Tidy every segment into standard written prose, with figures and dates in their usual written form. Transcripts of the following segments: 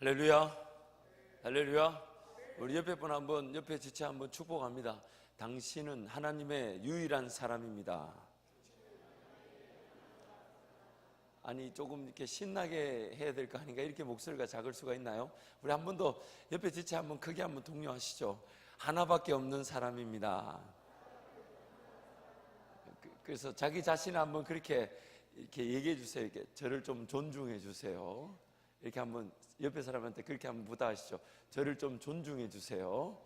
할렐루야, 할렐루야. 우리 옆에 분 한번, 옆에 지체 한번 축복합니다. 당신은 하나님의 유일한 사람입니다. 아니, 조금 이렇게 신나게 해야 될 거 아닌가? 이렇게 목소리가 작을 수가 있나요? 우리 한 번 더 옆에 지체 한번 크게 한번 독려하시죠. 하나밖에 없는 사람입니다. 그래서 자기 자신을 한번 그렇게 이렇게 얘기해 주세요. 이렇게 저를 좀 존중해 주세요. 이렇게 한번 옆에 사람한테 그렇게 한번 부탁하시죠. 저를 좀 존중해 주세요.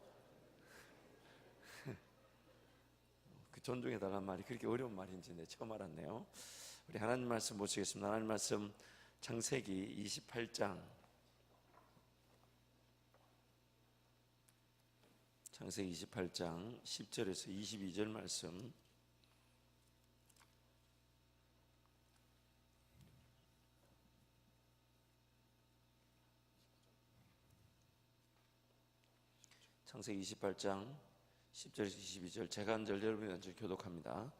그 존중해 달라는 말이 그렇게 어려운 말인지 내 처음 알았네요. 우리 하나님 말씀 보시겠습니다. 하나님 말씀 창세기 28장 창세기 28장 10절에서 22절 말씀. 창세기 28장 10절에서 22절 제가 한 절 여러분이 한 절 교독합니다.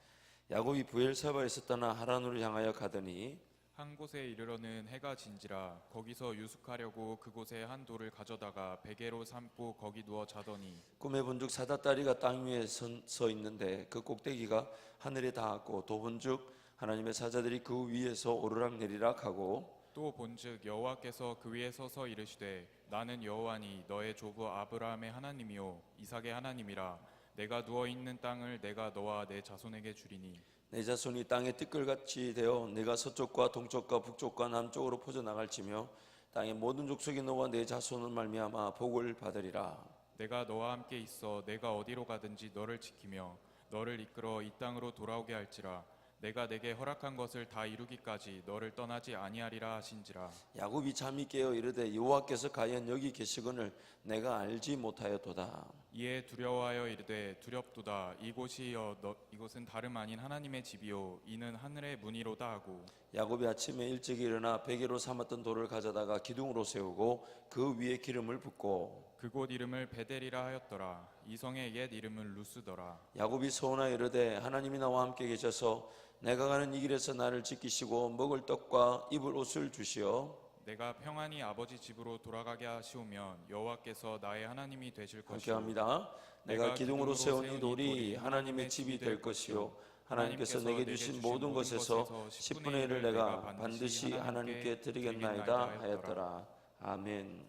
야곱이 부엘사바에서 떠나 하란으로 향하여 가더니 한 곳에 이르러는 해가 진지라 거기서 유숙하려고 그곳에 한 돌을 가져다가 베개로 삼고 거기 누워 자더니 꿈에 본즉 사다다리가 땅 위에 서 있는데 그 꼭대기가 하늘에 닿았고 또 본즉 하나님의 사자들이 그 위에서 오르락내리락 하고 또 본즉 여호와께서 그 위에 서서 이르시되 나는 여호와니 너의 조부 아브라함의 하나님이요 이삭의 하나님이라 내가 누워 있는 땅을 내가 너와 내 자손에게 주리니 내 자손이 땅의 띠끌같이 되어 내가 서쪽과 동쪽과 북쪽과 남쪽으로 퍼져나갈지며 땅의 모든 족속이 너와 내 자손을 말미암아 복을 받으리라. 내가 너와 함께 있어 내가 어디로 가든지 너를 지키며 너를 이끌어 이 땅으로 돌아오게 할지라 내가 내게 허락한 것을 다 이루기까지 너를 떠나지 아니하리라 하신지라. 야곱이 잠이 깨어 이르되 여호와께서 과연 여기 계시거늘 내가 알지 못하였도다. 이에 두려워하여 이르되 두렵도다. 이곳은 다름 아닌 하나님의 집이요 이는 하늘의 문이로다 하고 야곱이 아침에 일찍 일어나 베개로 삼았던 돌을 가져다가 기둥으로 세우고 그 위에 기름을 붓고 그곳 이름을 베델이라 하였더라. 이 성의 옛 이름은 루스더라. 야곱이 서원하여 이르되 하나님이 나와 함께 계셔서 내가 가는 이 길에서 나를 지키시고 먹을 떡과 입을 옷을 주시어 내가 평안히 아버지 집으로 돌아가게 하시오면 여호와께서 나의 하나님이 되실 함께 것이요 합니다. 내가 기둥으로 세운 이 돌이 하나님의 집이 될 것이요 하나님께서 내게 주신 모든 것에서 10분의 1을 내가 반드시 하나님께 드리겠나이다 하였더라. 아멘.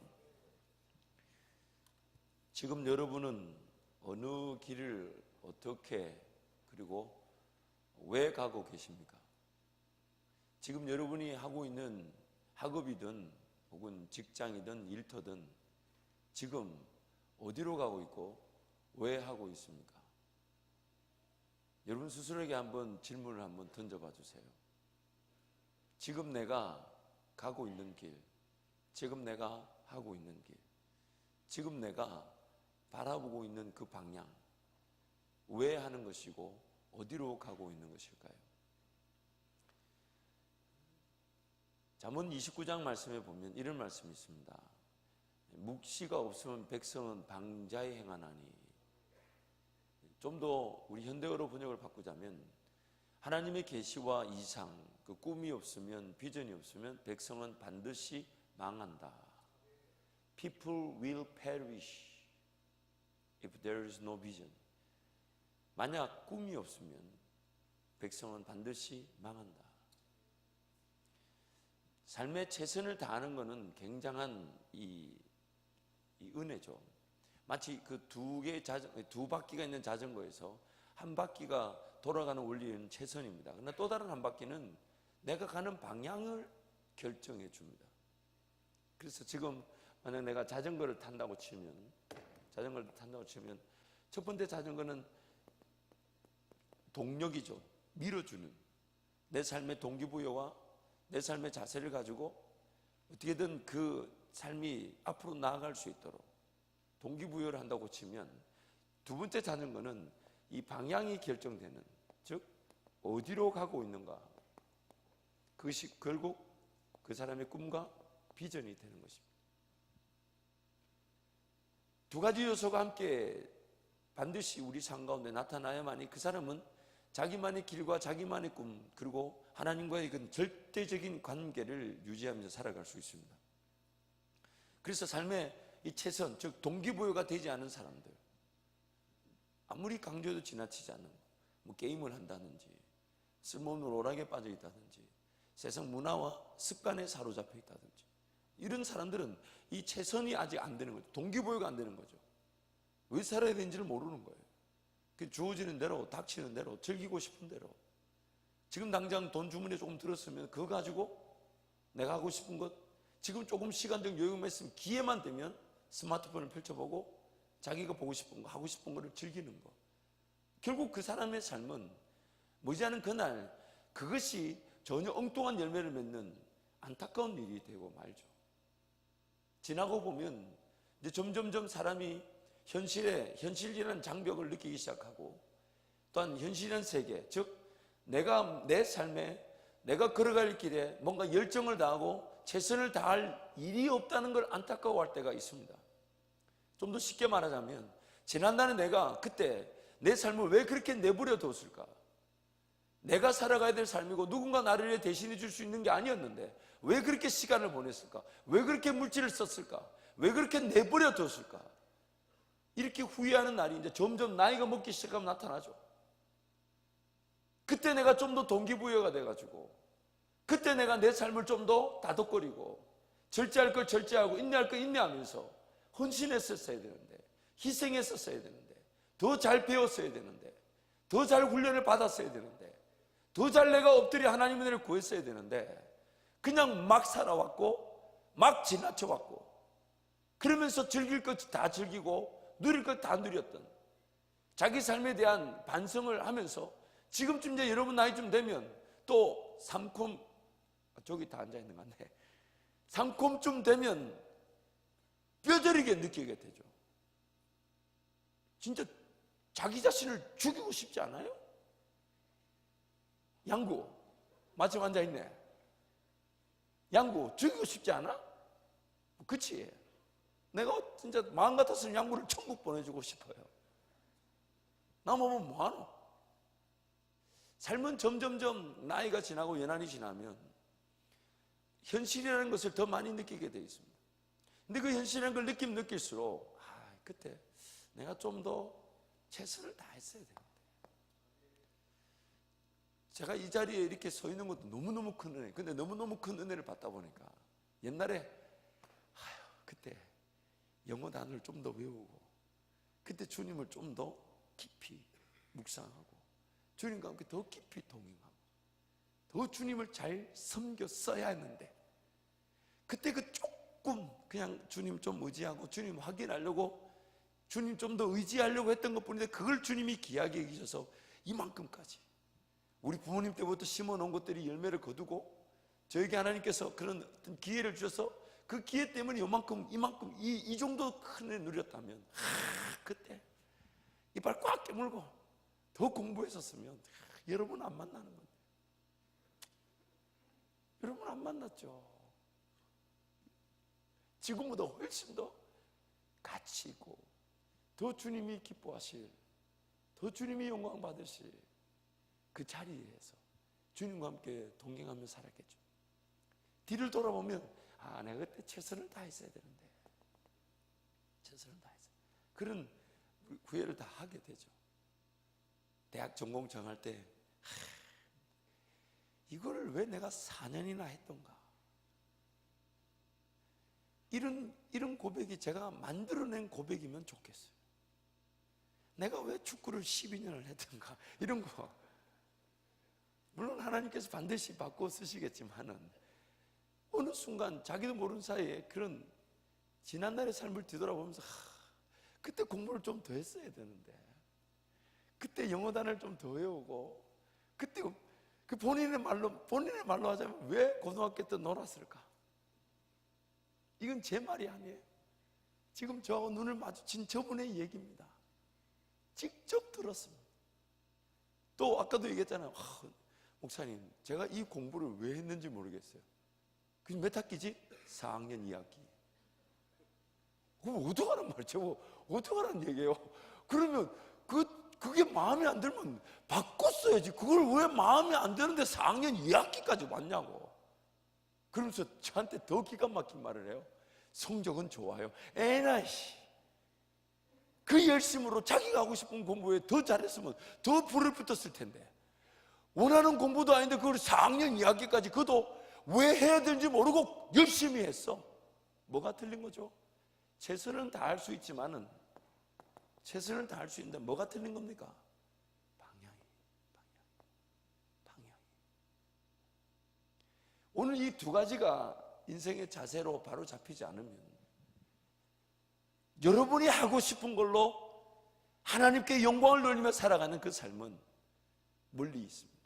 지금 여러분은 어느 길을 어떻게 그리고 왜 가고 계십니까? 지금 여러분이 하고 있는 학업이든 혹은 직장이든 일터든 지금 어디로 가고 있고 왜 하고 있습니까? 여러분 스스로에게 한번 질문을 한번 던져봐 주세요. 지금 내가 가고 있는 길, 지금 내가 하고 있는 길, 지금 내가 바라보고 있는 그 방향, 왜 하는 것이고 어디로 가고 있는 것일까요? 잠언 29장 말씀에 보면 이런 말씀이 있습니다. 묵시가 없으면 백성은 방자에 행하나니. 좀 더 우리 현대어로 번역을 바꾸자면 하나님의 계시와 이상, 그 꿈이 없으면, 비전이 없으면 백성은 반드시 망한다. People will perish if there is no vision. 만약 꿈이 없으면 백성은 반드시 망한다. 삶의 최선을 다하는 것은 굉장한 이 은혜죠. 마치 그 두 바퀴가 있는 자전거에서 한 바퀴가 돌아가는 원리는 최선입니다. 그러나 또 다른 한 바퀴는 내가 가는 방향을 결정해 줍니다. 그래서 지금 만약 내가 자전거를 탄다고 치면 첫 번째 자전거는 동력이죠. 밀어주는 내 삶의 동기부여와 내 삶의 자세를 가지고 어떻게든 그 삶이 앞으로 나아갈 수 있도록 동기부여를 한다고 치면, 두 번째 자전거는 이 방향이 결정되는, 즉 어디로 가고 있는가, 그것이 결국 그 사람의 꿈과 비전이 되는 것입니다. 두 가지 요소가 함께 반드시 우리 삶 가운데 나타나야만이 그 사람은 자기만의 길과 자기만의 꿈, 그리고 하나님과의 그 절대적인 관계를 유지하면서 살아갈 수 있습니다. 그래서 삶의 이 최선, 즉 동기부여가 되지 않은 사람들, 아무리 강조해도 지나치지 않는 뭐 게임을 한다든지 쓸모없는 오락에 빠져 있다든지 세상 문화와 습관에 사로잡혀 있다든지, 이런 사람들은 이 최선이 아직 안 되는 거죠. 동기부여가 안 되는 거죠. 왜 살아야 되는지를 모르는 거예요. 그 주어지는 대로, 닥치는 대로, 즐기고 싶은 대로. 지금 당장 돈 주머니에 조금 들었으면 그거 가지고 내가 하고 싶은 것, 지금 조금 시간적 여유만 있으면 기회만 되면 스마트폰을 펼쳐보고 자기가 보고 싶은 거, 하고 싶은 거를 즐기는 거. 결국 그 사람의 삶은 머지않은 그날 그것이 전혀 엉뚱한 열매를 맺는 안타까운 일이 되고 말죠. 지나고 보면 이제 점점점 사람이 현실이라는 장벽을 느끼기 시작하고, 또한 현실이라는 세계, 즉 내가 내 삶에 내가 걸어갈 길에 뭔가 열정을 다하고 최선을 다할 일이 없다는 걸 안타까워할 때가 있습니다. 좀 더 쉽게 말하자면, 지난날에 내가 그때 내 삶을 왜 그렇게 내버려 뒀을까? 내가 살아가야 될 삶이고 누군가 나를 위해 대신해 줄 수 있는 게 아니었는데 왜 그렇게 시간을 보냈을까? 왜 그렇게 물질을 썼을까? 왜 그렇게 내버려 뒀을까? 이렇게 후회하는 날이 이제 점점 나이가 먹기 시작하면 나타나죠. 그때 내가 좀 더 동기부여가 돼가지고, 그때 내가 내 삶을 좀 더 다독거리고, 절제할 걸 절제하고 인내할 걸 인내하면서 헌신했었어야 되는데, 희생했었어야 되는데, 더 잘 배웠어야 되는데, 더 잘 훈련을 받았어야 되는데, 더 잘 내가 엎드려 하나님의 은혜를 구했어야 되는데, 그냥 막 살아왔고 막 지나쳐왔고, 그러면서 즐길 것 다 즐기고 누릴 것 다 누렸던, 자기 삶에 대한 반성을 하면서 지금쯤 이제 여러분 나이쯤 되면 또 저기 다 앉아있는 것 같네, 삼콤쯤 되면 뼈저리게 느끼게 되죠. 진짜 자기 자신을 죽이고 싶지 않아요? 양구 마침 앉아있네. 양구 죽이고 싶지 않아? 그치? 내가 진짜 마음 같았으면 양구를 천국 보내주고 싶어요. 나 보면 뭐하노? 삶은 점점점 나이가 지나고 연한이 지나면 현실이라는 것을 더 많이 느끼게 돼 있습니다. 근데 그 현실이라는 걸 느낄수록 그때 내가 좀 더 최선을 다했어야 되는데, 제가 이 자리에 이렇게 서 있는 것도 너무너무 큰 은혜. 근데 너무너무 큰 은혜를 받다 보니까 옛날에 그때 영어 단어를 좀 더 외우고, 그때 주님을 좀 더 깊이 묵상하고, 주님과 함께 더 깊이 동행하고, 더 주님을 잘 섬겼어야 했는데, 그때 그 조금 그냥 주님 좀 의지하고 주님 확인하려고 주님 좀 더 의지하려고 했던 것뿐인데, 그걸 주님이 귀하게 여기셔서 이만큼까지 우리 부모님 때부터 심어놓은 것들이 열매를 거두고, 저에게 하나님께서 그런 어떤 기회를 주셔서 그 기회 때문에 이만큼 이 정도 큰 애 누렸다면, 그때 이빨 꽉 깨물고 더 공부했었으면 여러분 안 만나는 건데. 여러분 안 만났죠. 지금보다 훨씬 더 가치 있고, 더 주님이 기뻐하실, 더 주님이 영광 받으실 그 자리에서 주님과 함께 동행하며 살았겠죠. 뒤를 돌아보면 내가 그때 최선을 다했어야 되는데, 최선을 다했어요. 그런 후회를 다 하게 되죠. 대학 전공 정할 때 이거를 왜 내가 4년이나 했던가, 이런 고백이 제가 만들어낸 고백이면 좋겠어요. 내가 왜 축구를 12년을 했던가, 이런 거. 물론 하나님께서 반드시 바꿔 쓰시겠지만은, 어느 순간 자기도 모르는 사이에 그런 지난날의 삶을 뒤돌아보면서 그때 공부를 좀 더 했어야 되는데, 그때 영어단을 좀 더 외우고, 그때 그 본인의 말로 하자면 왜 고등학교 때 놀았을까? 이건 제 말이 아니에요. 지금 저하고 눈을 마주친 저분의 얘기입니다. 직접 들었습니다. 또 아까도 얘기했잖아요. 목사님, 제가 이 공부를 왜 했는지 모르겠어요. 그게 몇 학기지? 4학년 2학기. 그럼 어떡하란 말이죠? 어떡하란 얘기예요? 그러면 그게 마음에 안 들면 바꿨어야지. 그걸 왜 마음에 안 드는데 4학년 2학기까지 왔냐고. 그러면서 저한테 더 기가 막힌 말을 해요. 성적은 좋아요. 에나이씨, 그 열심으로 자기가 하고 싶은 공부에 더 잘했으면 더 불을 붙었을 텐데, 원하는 공부도 아닌데 그걸 4학년 2학기까지 그도 왜 해야 되는지 모르고 열심히 했어. 뭐가 틀린 거죠? 최선을 다할 수 있지만은, 최선을 다할 수 있는데 뭐가 틀린 겁니까? 방향이. 오늘 이 두 가지가 인생의 자세로 바로 잡히지 않으면 여러분이 하고 싶은 걸로 하나님께 영광을 돌리며 살아가는 그 삶은 멀리 있습니다.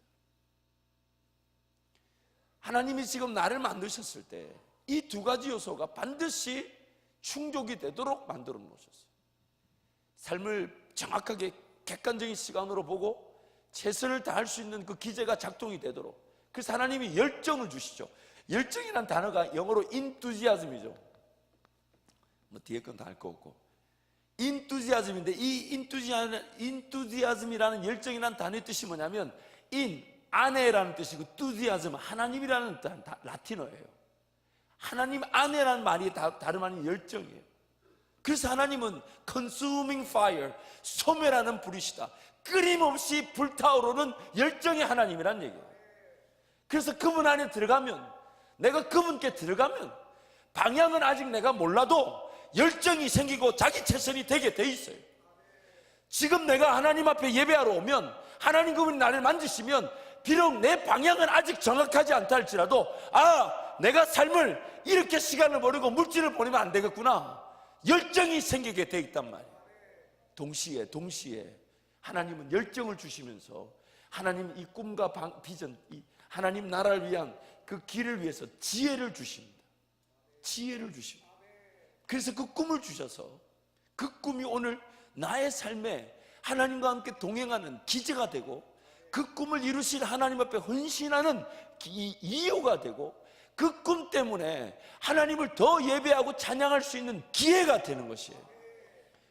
하나님이 지금 나를 만드셨을 때 이 두 가지 요소가 반드시 충족이 되도록 만들어 놓으셨어요. 삶을 정확하게 객관적인 시간으로 보고 최선을 다할 수 있는 그 기제가 작동이 되도록, 그래서 하나님이 열정을 주시죠. 열정이란 단어가 영어로 enthusiasm이죠. 뭐 뒤에 건 다 할 거 없고 enthusiasm인데, 이 enthusiasm이라는 열정이라는 단어의 뜻이 뭐냐면 안에라는 뜻이고 enthusiasm 하나님이라는 뜻, 라틴어예요. 하나님 안에라는 말이 다름 아닌 열정이에요. 그래서 하나님은 consuming fire, 소멸하는 불이시다. 끊임없이 불타오르는 열정의 하나님이란 얘기예요. 그래서 그분 안에 들어가면, 내가 그분께 들어가면 방향은 아직 내가 몰라도 열정이 생기고 자기 최선이 되게 돼 있어요. 지금 내가 하나님 앞에 예배하러 오면 하나님 그분이 나를 만지시면 비록 내 방향은 아직 정확하지 않다 할지라도, 내가 삶을 이렇게 시간을 버리고 물질을 보내면 안 되겠구나, 열정이 생기게 돼 있단 말이에요. 동시에 하나님은 열정을 주시면서 하나님 이 꿈과 비전, 이 하나님 나라를 위한 그 길을 위해서 지혜를 주십니다. 그래서 그 꿈을 주셔서 그 꿈이 오늘 나의 삶에 하나님과 함께 동행하는 기제가 되고, 그 꿈을 이루실 하나님 앞에 헌신하는 이유가 되고, 그 꿈 때문에 하나님을 더 예배하고 찬양할 수 있는 기회가 되는 것이에요.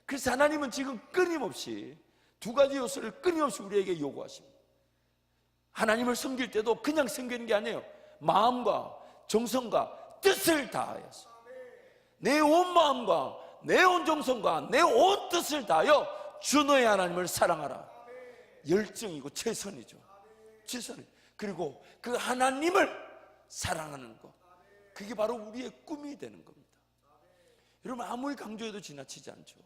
그래서 하나님은 지금 끊임없이 두 가지 요소를 끊임없이 우리에게 요구하십니다. 하나님을 섬길 때도 그냥 섬기는 게 아니에요. 마음과 정성과 뜻을 다하여서, 내 온 마음과 내 온 정성과 내 온 뜻을 다하여 주 너의 하나님을 사랑하라. 열정이고 최선이죠. 그리고 그 하나님을 사랑하는 것, 그게 바로 우리의 꿈이 되는 겁니다. 여러분, 아무리 강조해도 지나치지 않죠.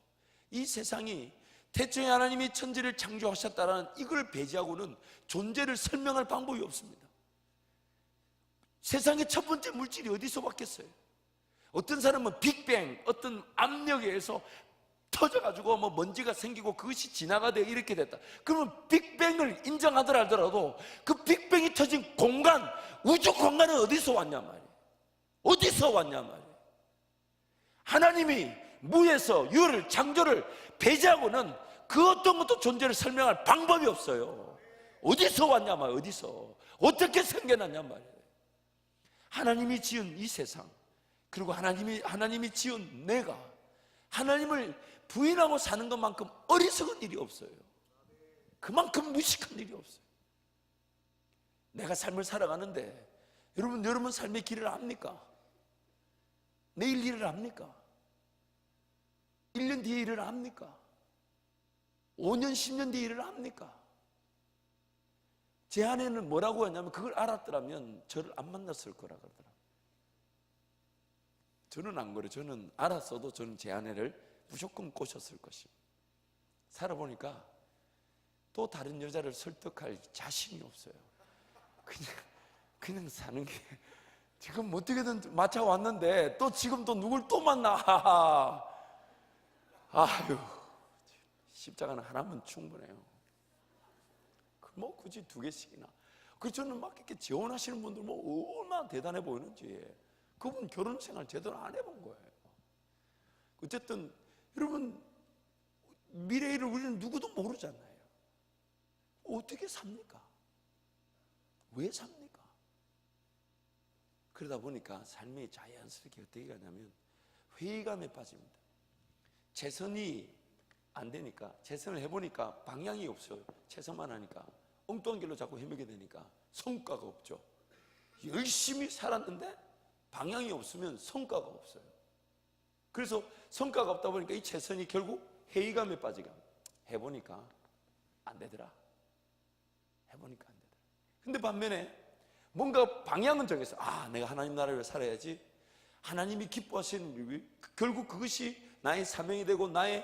이 세상이 태초에 하나님이 천지를 창조하셨다라는 이걸 배제하고는 존재를 설명할 방법이 없습니다. 세상의 첫 번째 물질이 어디서 왔겠어요? 어떤 사람은 빅뱅, 어떤 압력에 의해서 터져가지고 뭐 먼지가 생기고 그것이 진화가 되어 이렇게 됐다. 그러면 빅뱅을 인정하더라도 그 빅뱅이 터진 공간, 우주 공간은 어디서 왔냐 말이에요. 하나님이 무에서 유를, 창조를 배제하고는 그 어떤 것도 존재를 설명할 방법이 없어요. 어디서 왔냐 말이에요. 어떻게 생겨났냐 말이에요. 하나님이 지은 이 세상, 그리고 하나님이 지은 내가 하나님을 부인하고 사는 것만큼 어리석은 일이 없어요. 그만큼 무식한 일이 없어요. 내가 삶을 살아가는데 여러분 삶의 길을 압니까? 내일 일을 압니까? 1년 뒤에 일을 압니까? 5년, 10년 뒤에 일을 압니까? 제 아내는 뭐라고 했냐면, 그걸 알았더라면 저를 안 만났을 거라 그러더라고요. 저는 안 그래요. 저는 알았어도 저는 제 아내를 무조건 꼬셨을 것입니다. 살아보니까 또 다른 여자를 설득할 자신이 없어요. 그냥 사는 게, 지금 어떻게든 맞춰왔는데 또 지금 또 누굴 또 만나. 아유, 십자가는 하나면 충분해요. 뭐 굳이 두 개씩이나. 그 저는 막 이렇게 재혼하시는 분들 뭐 얼마나 대단해 보이는지, 그분 결혼 생활 제대로 안 해본 거예요. 어쨌든 여러분, 미래를 우리는 누구도 모르잖아요. 어떻게 삽니까? 왜 삽니까? 그러다 보니까 삶이 자연스럽게 어떻게 가냐면 회의감에 빠집니다. 최선이 안 되니까, 최선을 해보니까 방향이 없어요. 최선만 하니까 엉뚱한 길로 자꾸 헤매게 되니까 성과가 없죠. 열심히 살았는데 방향이 없으면 성과가 없어요. 그래서 성과가 없다 보니까 이 최선이 결국 회의감에 빠지게 합니다. 해보니까 안 되더라. 해보니까 안 되더라. 근데 반면에 뭔가 방향은 정해서 내가 하나님 나라를 위해 살아야지, 하나님이 기뻐하시는 일 위해, 결국 그것이 나의 사명이 되고 나의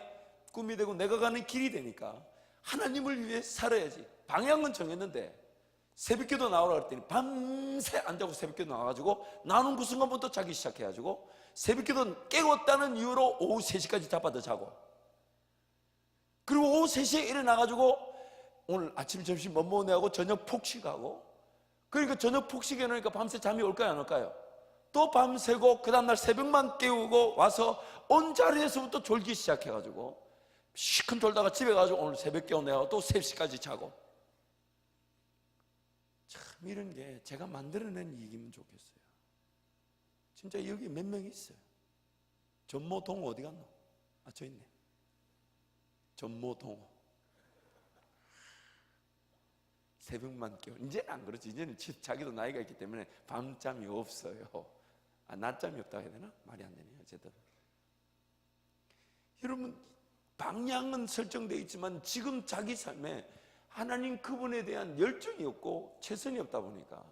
꿈이 되고 내가 가는 길이 되니까 하나님을 위해 살아야지. 방향은 정했는데 새벽기도 나오라 그랬더니 밤새 안 자고 새벽기도 나와가지고 나는 그 순간부터 자기 시작해가지고 새벽기도 깨웠다는 이유로 오후 3시까지 자빠져 자고, 그리고 오후 3시에 일어나가지고 오늘 아침 점심 뭐 먹냐고 저녁 폭식하고, 그러니까 저녁 폭식해놓으니까 밤새 잠이 올까요 안 올까요? 또 밤새고 그 다음날 새벽만 깨우고 와서 온 자리에서부터 졸기 시작해가지고 시큰 졸다가 집에 가지고 오늘 새벽 깨우내고 또 3시까지 자고. 참 이런 게 제가 만들어낸 얘기면 좋겠어요. 진짜 여기 몇 명이 있어요. 전모 동호 어디 갔노? 저 있네. 전모 동호. 새벽만 깨워. 이제는 안 그렇지. 이제는 자기도 나이가 있기 때문에 밤잠이 없어요. 낮잠이 없다고 해야 되나? 말이 안 되네요. 어쨌든 여러분, 방향은 설정되어 있지만 지금 자기 삶에 하나님 그분에 대한 열정이 없고 최선이 없다 보니까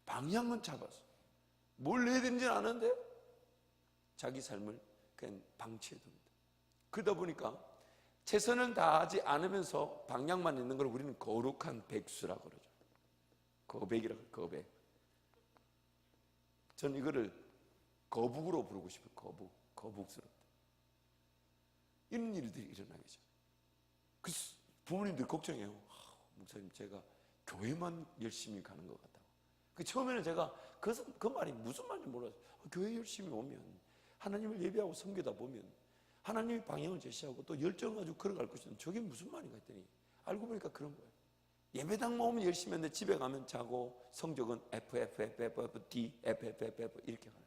방향은 잡았어. 뭘 해야 되는지는 아는데 자기 삶을 그냥 방치해 둡니다. 그러다 보니까 최선을 다하지 않으면서 방향만 있는 걸 우리는 거룩한 백수라고 그러죠. 거백이라고 해요. 거백. 저는 이거를 거북으로 부르고 싶어요. 거북스럽다. 이런 일들이 일어나겠죠. 그래서 부모님들 걱정해요. 목사님, 제가 교회만 열심히 가는 것 같다고. 처음에는 제가 그 말이 무슨 말인지 몰랐어요. 교회 열심히 오면, 하나님을 예배하고 섬기다 보면 하나님이 방향을 제시하고 또 열정 가지고 걸어갈 것이든 저게 무슨 말인가 했더니 알고 보니까 그런 거예요. 예배당만 오면 열심히 했는데 집에 가면 자고 성적은 F, F, F, F, F, D, F, F, F, F 이렇게 가요.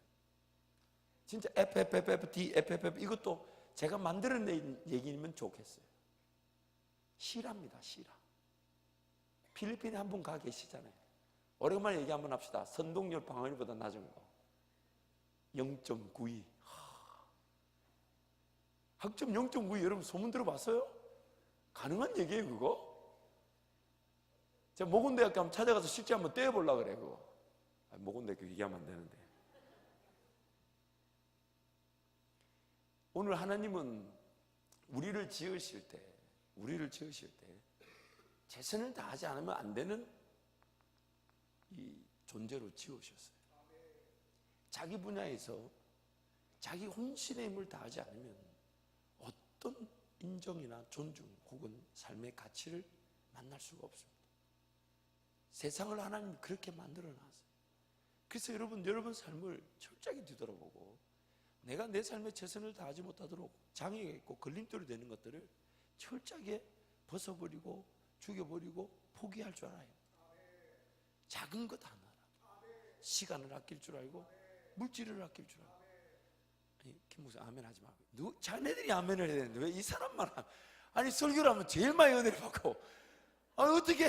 진짜 F, F, F, F, D, F, F, F 이것도 제가 만들어낸 얘기면 좋겠어요. 실화입니다. 실화. 필리핀에 한 분 가 계시잖아요. 오래간만에 얘기 한번 합시다. 선동열 방어율보다 낮은 거 0.92. 학점 0.92 여러분 소문 들어봤어요? 가능한 얘기예요 그거? 제가 모건대학교 한번 찾아가서 실제 한번 떼어보려고 그래 그거. 모건대학교 얘기하면 안 되는데. 오늘 하나님은 우리를 지으실 때 최선을 다하지 않으면 안 되는 이 존재로 지으셨어요. 자기 분야에서 자기 혼신의 힘을 다하지 않으면 어떤 인정이나 존중 혹은 삶의 가치를 만날 수가 없습니다. 세상을 하나님이 그렇게 만들어 놨어요. 그래서 여러분 삶을 철저하게 뒤돌아보고 내가 내 삶에 최선을 다하지 못하도록 장애가 있고 걸림돌이 되는 것들을 철저하게 벗어버리고 죽여버리고 포기할 줄 알아요. 작은 것 하나, 시간을 아낄 줄 알고 물질을 아낄 줄 알고. 김 목사 아멘 하지 말고 자네들이 아멘을 해야 되는데 왜 이 사람만 아니 설교를 하면 제일 많이 은혜를 받고 어떻게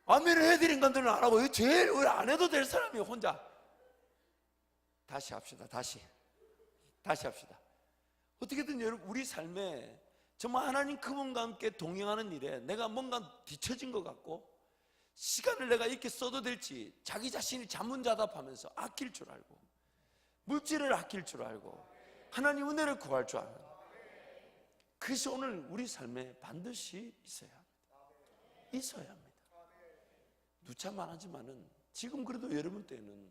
아멘을 해야 되는 건들은 안 하고 제일 왜 안 해도 될 사람이 혼자. 다시 합시다. 다시 합시다. 어떻게든 여러분 우리 삶에 정말 하나님 그분과 함께 동행하는 일에 내가 뭔가 뒤처진 것 같고 시간을 내가 이렇게 써도 될지 자기 자신이 자문자답하면서 아낄 줄 알고 물질을 아낄 줄 알고 하나님 은혜를 구할 줄 아는 그것이 오늘 우리 삶에 반드시 있어야 합니다. 누차만 하지만은 지금 그래도 여러분 때는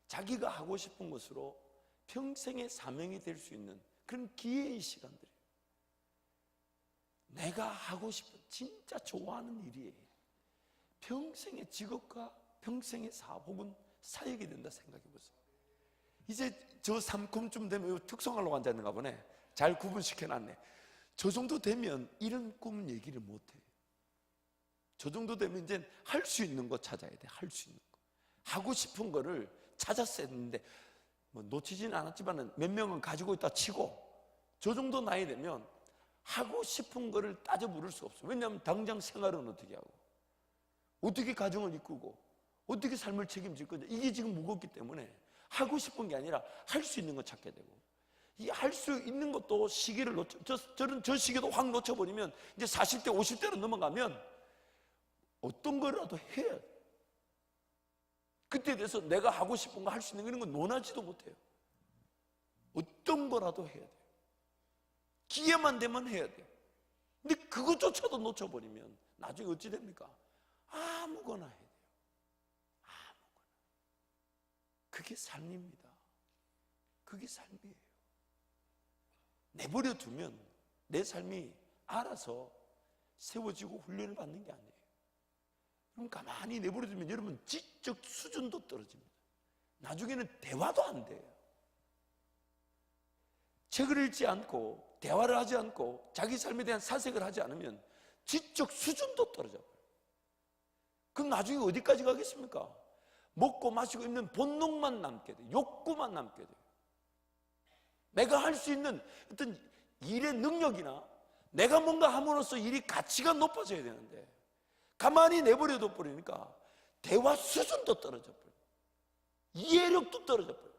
자기가 하고 싶은 것으로 평생의 사명이 될 수 있는 그런 기회의 시간들이에요. 내가 하고 싶은 진짜 좋아하는 일이에요. 평생의 직업과 평생의 사업 혹은 사역이 된다 생각해 보세요. 이제 저 3컴쯤 되면 특성하려고 앉아있는가 보네. 잘 구분시켜놨네. 저 정도 되면 이런 꿈 얘기를 못해요. 저 정도 되면 이제 할 수 있는 거 찾아야 돼. 할 수 있는 거. 하고 싶은 거를 찾았어야 했는데 뭐 놓치지는 않았지만 몇 명은 가지고 있다 치고 저 정도 나이 되면 하고 싶은 거를 따져 물을 수 없어요. 왜냐하면 당장 생활은 어떻게 하고 어떻게 가정을 이끌고 어떻게 삶을 책임질 건지 이게 지금 무겁기 때문에 하고 싶은 게 아니라 할 수 있는 거 찾게 되고 이 할 수 있는 것도 시기를 저는 저 시기도 확 놓쳐버리면 이제 40대 50대로 넘어가면 어떤 거라도 해야 돼. 그때 돼서 내가 하고 싶은 거 할 수 있는 건 논하지도 못해요. 어떤 거라도 해야 돼요. 기회만 되면 해야 돼요. 근데 그것조차도 놓쳐버리면 나중에 어찌 됩니까? 아무거나 해야 돼요. 아무거나. 그게 삶입니다. 그게 삶이에요. 내버려 두면 내 삶이 알아서 세워지고 훈련을 받는 게 아니에요. 그럼 가만히 내버려 두면 여러분 지적 수준도 떨어집니다. 나중에는 대화도 안 돼요. 책을 읽지 않고 대화를 하지 않고 자기 삶에 대한 사색을 하지 않으면 지적 수준도 떨어져요. 그럼 나중에 어디까지 가겠습니까? 먹고 마시고 입는 본능만 남게 돼요. 욕구만 남게 돼요. 내가 할 수 있는 어떤 일의 능력이나 내가 뭔가 함으로써 일이 가치가 높아져야 되는데 가만히 내버려둬 버리니까 대화 수준도 떨어져 버려요. 이해력도 떨어져 버려요.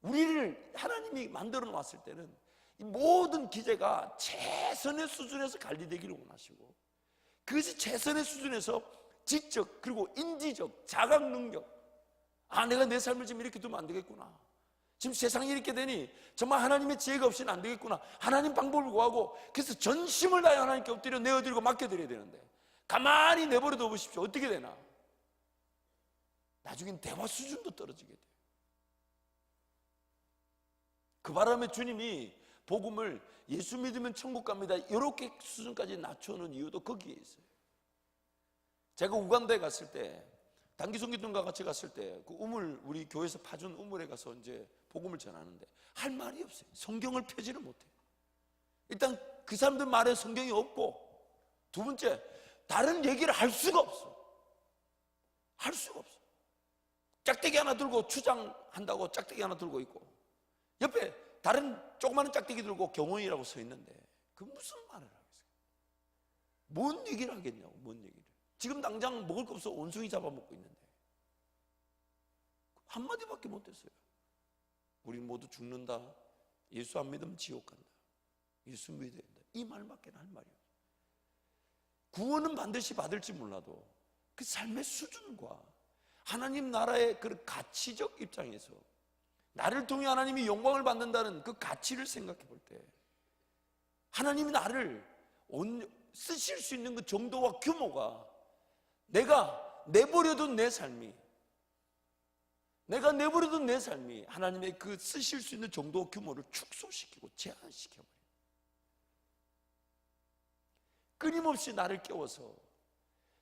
우리를 하나님이 만들어 놨을 때는 이 모든 기제가 최선의 수준에서 관리되기를 원하시고 그것이 최선의 수준에서 지적 그리고 인지적 자각 능력, 내가 내 삶을 지금 이렇게 두면 안 되겠구나, 지금 세상이 이렇게 되니 정말 하나님의 지혜가 없이는 안 되겠구나, 하나님 방법을 구하고 그래서 전심을 다해 하나님께 엎드려 내어드리고 맡겨드려야 되는데 가만히 내버려둬 보십시오. 어떻게 되나? 나중엔 대화 수준도 떨어지게 돼요. 그 바람에 주님이 복음을 예수 믿으면 천국 갑니다 이렇게 수준까지 낮춰놓은 이유도 거기에 있어요. 제가 우간다에 갔을 때 단기성교통과 같이 갔을 때 그 우물, 우리 교회에서 파준 우물에 가서 이제 복음을 전하는데 할 말이 없어요. 성경을 펴지를 못해요. 일단 그 사람들 말에 성경이 없고, 두 번째 다른 얘기를 할 수가 없어. 할 수가 없어. 짝대기 하나 들고 추장한다고 짝대기 하나 들고 있고 옆에 다른 조그마한 짝대기 들고 경호인이라고 서 있는데 그 무슨 말을 하겠어요? 뭔 얘기를 하겠냐고. 뭔 얘기를. 지금 당장 먹을 거 없어 원숭이 잡아먹고 있는데 한마디밖에 못했어요. 우리 모두 죽는다, 예수 안 믿으면 지옥 간다, 예수 믿어야 된다, 이 말밖에 할 말이 없어요. 구원은 반드시 받을지 몰라도 그 삶의 수준과 하나님 나라의 그 가치적 입장에서 나를 통해 하나님이 영광을 받는다는 그 가치를 생각해 볼 때 하나님이 나를 쓰실 수 있는 그 정도와 규모가 내가 내버려둔 내 삶이 하나님의 그 쓰실 수 있는 정도와 규모를 축소시키고 제한시켜버려요. 끊임없이 나를 깨워서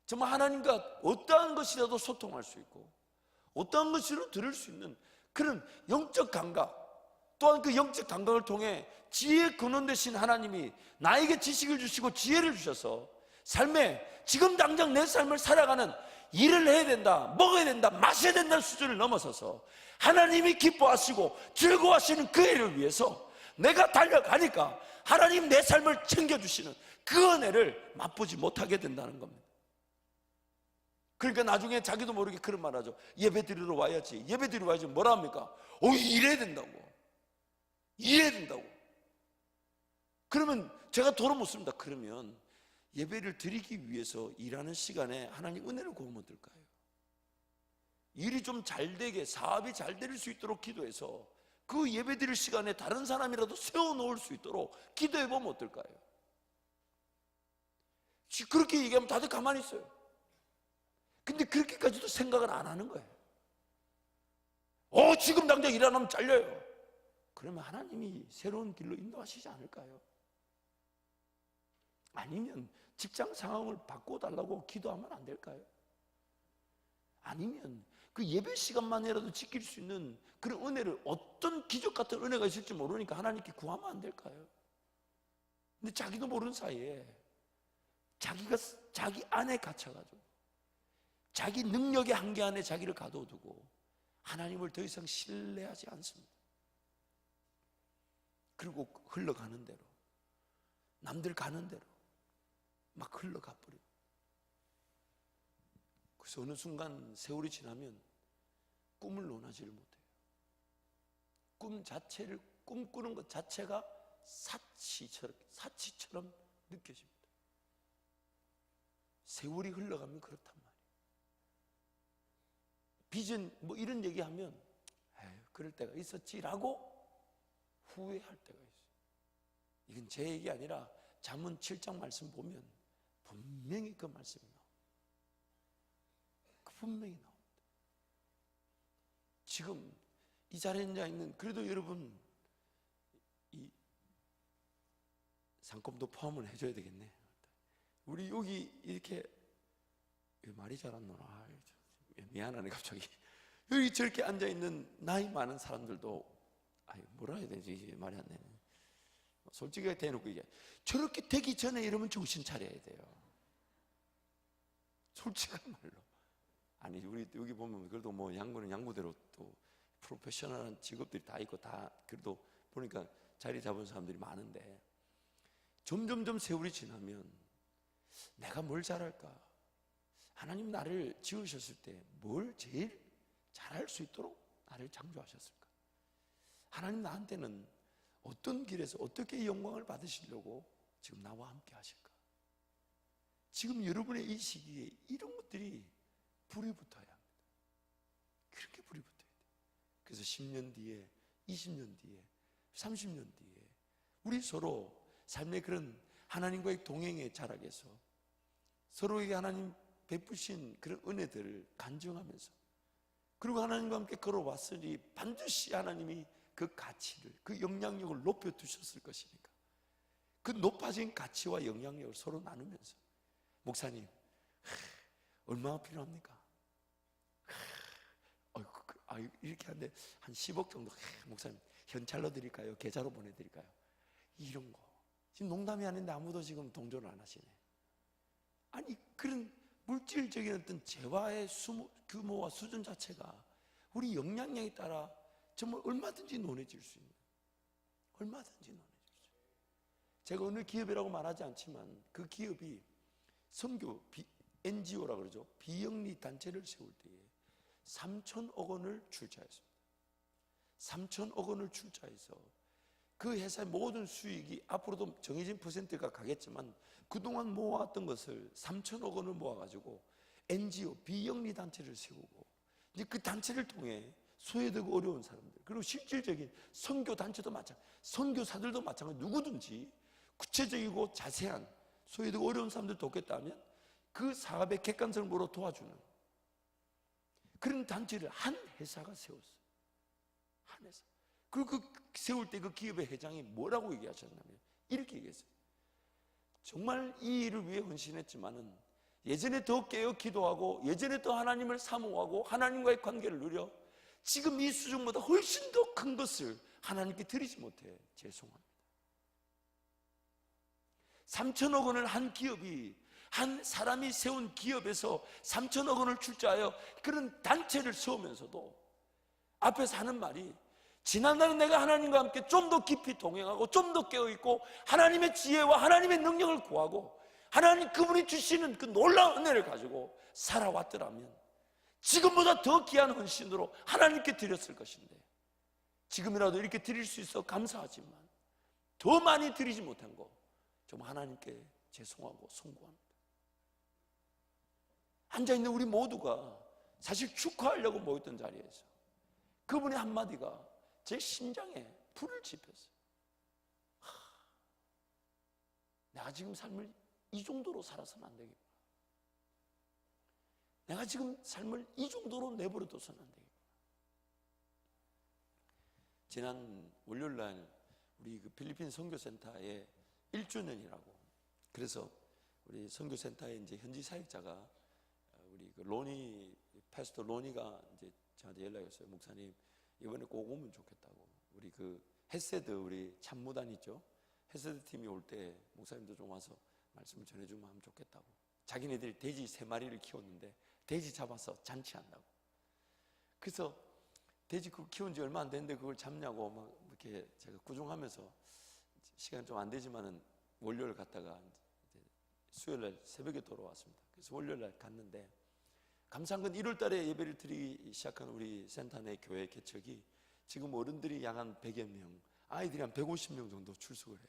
정말 하나님과 어떠한 것이라도 소통할 수 있고 어떠한 것이라도 들을 수 있는 그런 영적 감각, 또한 그 영적 감각을 통해 지혜의 근원 되신 하나님이 나에게 지식을 주시고 지혜를 주셔서 삶에 지금 당장 내 삶을 살아가는 일을 해야 된다, 먹어야 된다, 마셔야 된다는 수준을 넘어서서 하나님이 기뻐하시고 즐거워하시는 그 일을 위해서 내가 달려가니까 하나님 내 삶을 챙겨주시는 그 은혜를 맛보지 못하게 된다는 겁니다. 그러니까 나중에 자기도 모르게 그런 말 하죠. 예배 드리러 와야지. 예배 드리러 와야지. 뭐라 합니까? 일해야 된다고. 일해야 된다고. 그러면 제가 돈을 못 씁니다. 그러면 예배를 드리기 위해서 일하는 시간에 하나님 은혜를 구하면 어떨까요? 일이 좀 잘 되게, 사업이 잘 될 수 있도록 기도해서 그 예배 드릴 시간에 다른 사람이라도 세워놓을 수 있도록 기도해보면 어떨까요? 그렇게 얘기하면 다들 가만히 있어요. 근데 그렇게까지도 생각을 안 하는 거예요. 지금 당장 일 안 하면 잘려요. 그러면 하나님이 새로운 길로 인도하시지 않을까요? 아니면 직장 상황을 바꿔달라고 기도하면 안 될까요? 아니면 그 예배 시간만이라도 지킬 수 있는 그런 은혜를, 어떤 기적 같은 은혜가 있을지 모르니까 하나님께 구하면 안 될까요? 근데 자기도 모르는 사이에 자기가 자기 안에 갇혀가지고 자기 능력의 한계 안에 자기를 가둬두고 하나님을 더 이상 신뢰하지 않습니다. 그리고 흘러가는 대로, 남들 가는 대로 막 흘러가 버려요. 그래서 어느 순간 세월이 지나면 꿈을 논하지를 못해요. 꿈 자체를 꿈꾸는 것 자체가 사치처럼 느껴집니다. 세월이 흘러가면 그렇단 말이에요. 비전 뭐 이런 얘기하면 에휴, 그럴 때가 있었지라고 후회할 때가 있어요. 이건 제 얘기 아니라 잠언 7장 말씀 보면 분명히 그 말씀이 나옵니다. 분명히 나옵니다. 지금 이 자리에 앉아 있는, 그래도 여러분 이 상금도 포함을 해줘야 되겠네. 우리 여기 이렇게 말이 잘 안 나와. 미안하네 갑자기. 여기 저렇게 앉아 있는 나이 많은 사람들도 뭐라 해야 되지? 말이 안 되네. 솔직하게 대놓고 얘기해. 저렇게 되기 전에 이러면 정신 차려야 돼요. 솔직한 말로. 아니 우리 여기 보면 그래도 뭐 양구는 양구대로 또 프로페셔널한 직업들이 다 있고 다 그래도 보니까 자리 잡은 사람들이 많은데 점점점 세월이 지나면 내가 뭘 잘할까? 하나님 나를 지으셨을 때 뭘 제일 잘할 수 있도록 나를 창조하셨을까? 하나님 나한테는 어떤 길에서 어떻게 영광을 받으시려고 지금 나와 함께 하실까? 지금 여러분의 이 시기에 이런 것들이 불이 붙어야 합니다. 그렇게 불이 붙어야 돼요. 그래서 10년 뒤에, 20년 뒤에, 30년 뒤에 우리 서로 삶의 그런 하나님과의 동행의 자락에서 서로에게 하나님 베푸신 그런 은혜들을 간증하면서, 그리고 하나님과 함께 걸어왔으니 반드시 하나님이 그 가치를, 그 영향력을 높여 두셨을 것이니까 그 높아진 가치와 영향력을 서로 나누면서, 목사님 얼마나 필요합니까? 이렇게 하는데 한 10억 정도, 목사님 현찰로 드릴까요? 계좌로 보내드릴까요? 이런 거 지금 농담이 아닌데 아무도 지금 동조를 안 하시네. 아니 그런 물질적인 어떤 재화의 규모와 수준 자체가 우리 영향력에 따라 정말 얼마든지 논해질 수 있는, 얼마든지 논해질 수 있는. 제가 어느 기업이라고 말하지 않지만 그 기업이 선교 NGO라고 그러죠. 비영리 단체를 세울 때에 3천억 원을 출자했습니다. 3천억 원을 출자해서 그 회사의 모든 수익이 앞으로도 정해진 퍼센트가 가겠지만 그동안 모아왔던 것을 3천억 원을 모아가지고 NGO 비영리 단체를 세우고, 이제 그 단체를 통해 소외되고 어려운 사람들, 그리고 실질적인 선교 단체도 마찬가지, 선교사들도 마찬가지, 누구든지 구체적이고 자세한 소외되고 어려운 사람들 돕겠다면 그 사업의 객관성으로 도와주는 그런 단체를 한 회사가 세웠어요. 한 회사. 그리고 그 세울 때 그 기업의 회장이 뭐라고 얘기하셨냐면 이렇게 얘기했어요. 정말 이 일을 위해 헌신했지만은 예전에 더 깨어 기도하고 예전에 더 하나님을 사모하고 하나님과의 관계를 누려 지금 이 수준보다 훨씬 더 큰 것을 하나님께 드리지 못해 죄송합니다. 3천억 원을 한 기업이, 한 사람이 세운 기업에서 3천억 원을 출자하여 그런 단체를 세우면서도 앞에서 하는 말이, 지난날은 내가 하나님과 함께 좀 더 깊이 동행하고 좀 더 깨어있고 하나님의 지혜와 하나님의 능력을 구하고 하나님 그분이 주시는 그 놀라운 은혜를 가지고 살아왔더라면 지금보다 더 귀한 헌신으로 하나님께 드렸을 것인데, 지금이라도 이렇게 드릴 수 있어 감사하지만 더 많이 드리지 못한 거 정말 하나님께 죄송하고 송구합니다. 앉아있는 우리 모두가 사실 축하하려고 모였던 자리에서 그분의 한마디가 제 심장에 불을 지폈어요. 내가 지금 삶을 이 정도로 살아서는 안 되겠구나. 내가 지금 삶을 이 정도로 내버려둬서는 안 되겠구나. 지난 월요일날 우리 그 필리핀 선교센터의 1주년이라고, 그래서 우리 선교센터에 이제 현지 사역자가 우리 그 로니 패스터 로니가 이제 저한테 연락이 왔어요. 목사님 이번에 꼭 오면 좋겠다고. 우리 그 헤세드 우리 참무단 있죠. 헤세드 팀이 올 때 목사님도 좀 와서 말씀을 전해주면 하면 좋겠다고. 자기네들이 돼지 3마리를 키웠는데 돼지 잡아서 잔치한다고. 그래서 돼지 그거 키운 지 얼마 안 됐는데 그걸 잡냐고 막 이렇게 제가 구중하면서 시간 좀 안 되지만은 월요일 갔다가 이제 수요일날 새벽에 돌아왔습니다. 그래서 월요일날 갔는데 감사한 건 1월 달에 예배를 드리기 시작한 우리 센터 내 교회 개척이 지금 어른들이 약 한 100여 명, 아이들이 한 150명 정도 출석을 해요.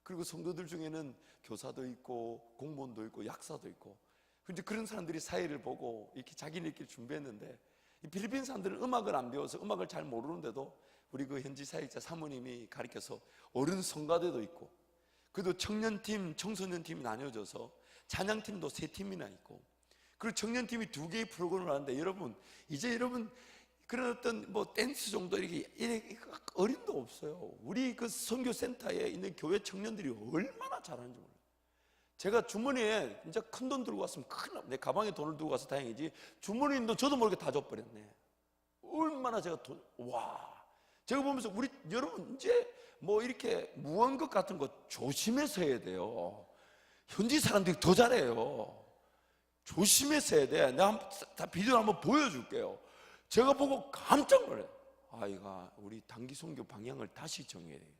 그리고 성도들 중에는 교사도 있고 공무원도 있고 약사도 있고, 근데 그런 사람들이 사회를 보고 이렇게 자기네끼리 준비했는데, 이 필리핀 사람들은 음악을 안 배워서 음악을 잘 모르는데도 우리 그 현지 사역자 사모님이 가르쳐서 어른 성가대도 있고, 그래도 청년팀, 청소년팀이 나뉘어져서 찬양팀도 3팀이나 있고, 그리고 청년팀이 2개의 프로그램을 하는데, 여러분 이제 여러분 그런 어떤 뭐 댄스 정도 이렇게 어림도 없어요. 우리 그 선교센터에 있는 교회 청년들이 얼마나 잘하는지 몰라요. 제가 주머니에 진짜 큰 돈 들고 갔으면 큰일 납니다. 내 가방에 돈을 두고 가서 다행이지, 주머니에 있는 돈 저도 모르게 다 줘버렸네. 얼마나 제가 제가 보면서 우리 여러분 이제 뭐 이렇게 무한 것 같은 거 조심해서 해야 돼요. 현지 사람들이 더 잘해요. 조심해서 해야 돼. 내가 다 비디오 한번 보여줄게요. 제가 보고 깜짝 놀라요. 이가 우리 단기 선교 방향을 다시 정해야 돼요.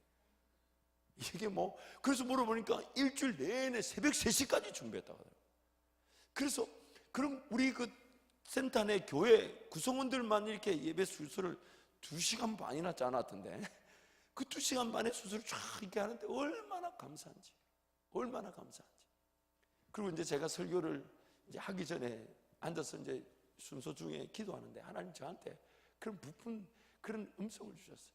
이게 뭐, 그래서 물어보니까 일주일 내내 새벽 3시까지 준비했다고 하더라고요. 그래서 그럼 우리 그 센터 내 교회 구성원들만 이렇게 예배 순서를 2시간 반이나 짜놨던데, 그 2시간 반의 순서를 쫙 이렇게 하는데 얼마나 감사한지. 그리고 이제 제가 설교를 이제 하기 전에 앉아서 이제 순서 중에 기도하는데, 하나님 저한테 그런 부푼 그런 음성을 주셨어요.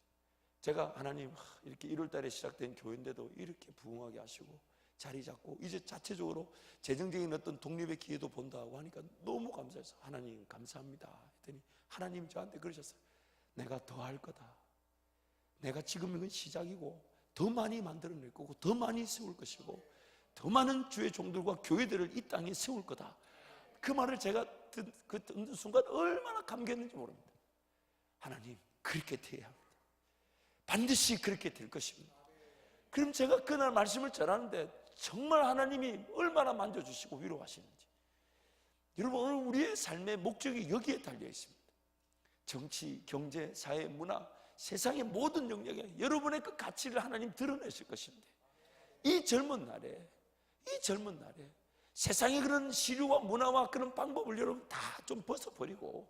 제가 하나님, 이렇게 1월 달에 시작된 교회인데도 이렇게 부흥하게 하시고 자리 잡고 이제 자체적으로 재정적인 어떤 독립의 기회도 본다 하고 하니까 너무 감사해서, 하나님 감사합니다 했더니 하나님 저한테 그러셨어요. 내가 더 할 거다. 내가 지금 이건 시작이고 더 많이 만들어낼 거고 더 많이 세울 것이고 더 많은 주의 종들과 교회들을 이 땅에 세울 거다. 그 말을 제가 듣는 순간 얼마나 감격했는지 모릅니다. 하나님, 그렇게 돼야 합니다. 반드시 그렇게 될 것입니다. 그럼 제가 그날 말씀을 전하는데 정말 하나님이 얼마나 만져주시고 위로하시는지. 여러분, 오늘 우리의 삶의 목적이 여기에 달려 있습니다. 정치, 경제, 사회, 문화, 세상의 모든 영역에 여러분의 그 가치를 하나님 드러내실 것인데, 이 젊은 날에 세상의 그런 시류와 문화와 그런 방법을 여러분 다 좀 벗어버리고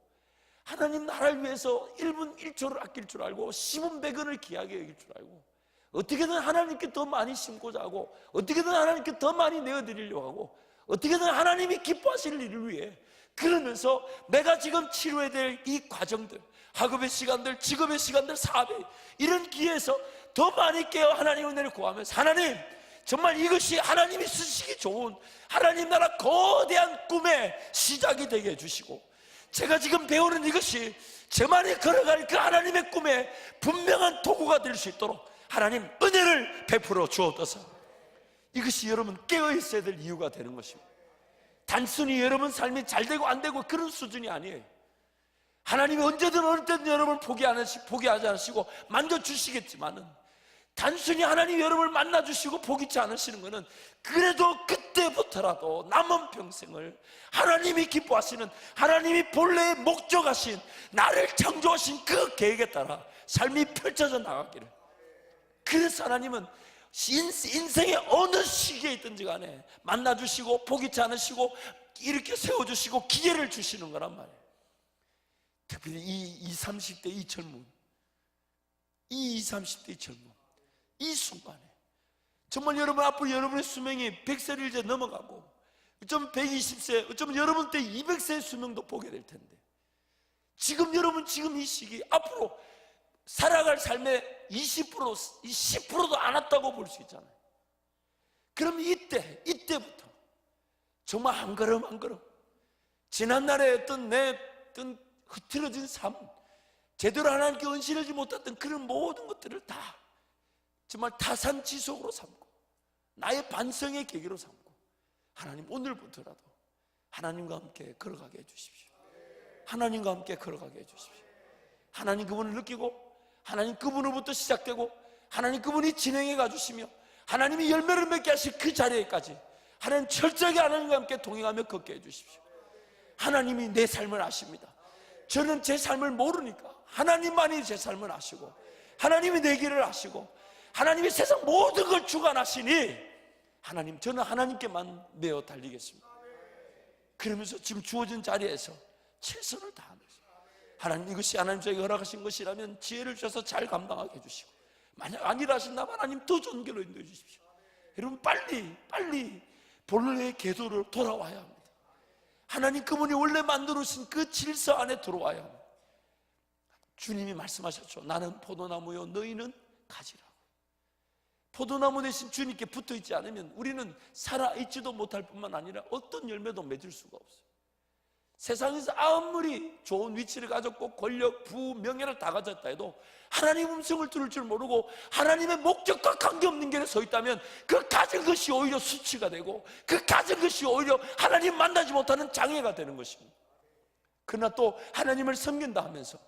하나님 나라를 위해서 1분 1초를 아낄 줄 알고 10원 100원을 귀하게 여길 줄 알고 어떻게든 하나님께 더 많이 심고자 하고 어떻게든 하나님께 더 많이 내어드리려고 하고 어떻게든 하나님이 기뻐하실 일을 위해, 그러면서 내가 지금 치료해야 될 이 과정들, 학업의 시간들, 직업의 시간들, 사업의 이런 기회에서 더 많이 깨어 하나님 은혜를 구하면서, 하나님 정말 이것이 하나님이 쓰시기 좋은 하나님 나라 거대한 꿈의 시작이 되게 해주시고, 제가 지금 배우는 이것이 저만이 걸어갈 그 하나님의 꿈에 분명한 도구가 될 수 있도록 하나님 은혜를 베풀어 주옵소서. 이것이 여러분 깨어 있어야 될 이유가 되는 것입니다. 단순히 여러분 삶이 잘 되고 안 되고 그런 수준이 아니에요. 하나님이 언제든 어느 때든 여러분을 포기하지 않으시고 만져주시겠지만은, 단순히 하나님이 여러분을 만나주시고 포기치 않으시는 것은 그래도 그때부터라도 남은 평생을 하나님이 기뻐하시는, 하나님이 본래의 목적하신, 나를 창조하신 그 계획에 따라 삶이 펼쳐져 나가기를. 그래서 하나님은 인생의 어느 시기에 있든지 간에 만나주시고 포기치 않으시고 이렇게 세워주시고 기회를 주시는 거란 말이에요. 특별히 이 20, 30대 이 젊은, 이 순간에 정말 여러분 앞으로 여러분의 수명이 100세를 이제 넘어가고 어쩌면 120세, 어쩌면 여러분 때 200세의 수명도 보게 될 텐데, 지금 여러분 지금 이 시기 앞으로 살아갈 삶의 20%, 10%도 안 왔다고 볼 수 있잖아요. 그럼 이때부터 정말 한 걸음 한 걸음 지난날에 어떤 내 어떤 흐트러진 삶, 제대로 하나님께 은실하지 못했던 그런 모든 것들을 다 정말 타산지속으로 삼고 나의 반성의 계기로 삼고, 하나님 오늘부터라도 하나님과 함께 걸어가게 해주십시오. 하나님과 함께 걸어가게 해주십시오. 하나님 그분을 느끼고 하나님 그분으로부터 시작되고 하나님 그분이 진행해 가주시며 하나님이 열매를 맺게 하실 그 자리에까지 하나님 철저하게 하나님과 함께 동행하며 걷게 해주십시오. 하나님이 내 삶을 아십니다. 저는 제 삶을 모르니까 하나님만이 제 삶을 아시고 하나님이 내 길을 아시고 하나님이 세상 모든 걸 주관하시니 하나님, 저는 하나님께만 매어 달리겠습니다. 그러면서 지금 주어진 자리에서 최선을 다하면서, 하나님 이것이 하나님 저에게 허락하신 것이라면 지혜를 주셔서 잘 감당하게 해주시고 만약 아니라 하신다면 하나님 더 좋은 길로 인도해 주십시오. 여러분 빨리 본래의 궤도로 돌아와야 합니다. 하나님 그분이 원래 만들어주신 그 질서 안에 들어와야 합니다. 주님이 말씀하셨죠. 나는 포도나무요 너희는 가지라고. 포도나무 대신 주님께 붙어있지 않으면 우리는 살아있지도 못할 뿐만 아니라 어떤 열매도 맺을 수가 없어요. 세상에서 아무리 좋은 위치를 가졌고 권력, 부, 명예를 다 가졌다 해도 하나님 음성을 들을 줄 모르고 하나님의 목적과 관계없는 길에 서 있다면 그 가진 것이 오히려 수치가 되고 그 가진 것이 오히려 하나님 만나지 못하는 장애가 되는 것입니다. 그러나 또 하나님을 섬긴다 하면서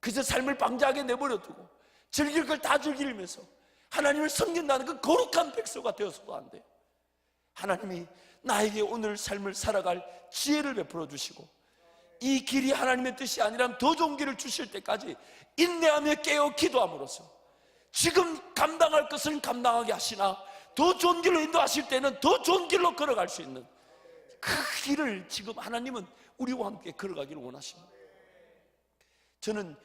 그저 삶을 방자하게 내버려두고 즐길 걸 다 즐기면서 하나님을 섬긴다는 그 거룩한 백성가 되어서도 안 돼요. 하나님이 나에게 오늘 삶을 살아갈 지혜를 베풀어 주시고 이 길이 하나님의 뜻이 아니라면 더 좋은 길을 주실 때까지 인내하며 깨어 기도함으로써 지금 감당할 것은 감당하게 하시나 더 좋은 길로 인도하실 때는 더 좋은 길로 걸어갈 수 있는 그 길을 지금 하나님은 우리와 함께 걸어가기를 원하십니다. 저는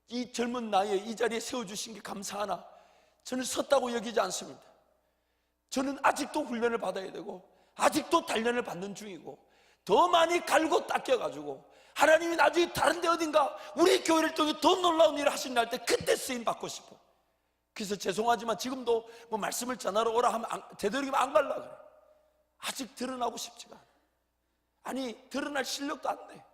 이 젊은 나이에 이 자리에 세워주신 게 감사하나 저는 섰다고 여기지 않습니다. 저는 아직도 훈련을 받아야 되고 아직도 단련을 받는 중이고 더 많이 갈고 닦여가지고 하나님이 나중에 다른 데 어딘가 우리 교회를 통해 더 놀라운 일을 하신다 할 때 그때 쓰임 받고 싶어. 그래서 죄송하지만 지금도 뭐 말씀을 전하러 오라 하면 되도록이면 안 가려고 그래. 아직 드러나고 싶지가 않아. 아니 드러날 실력도 안 돼.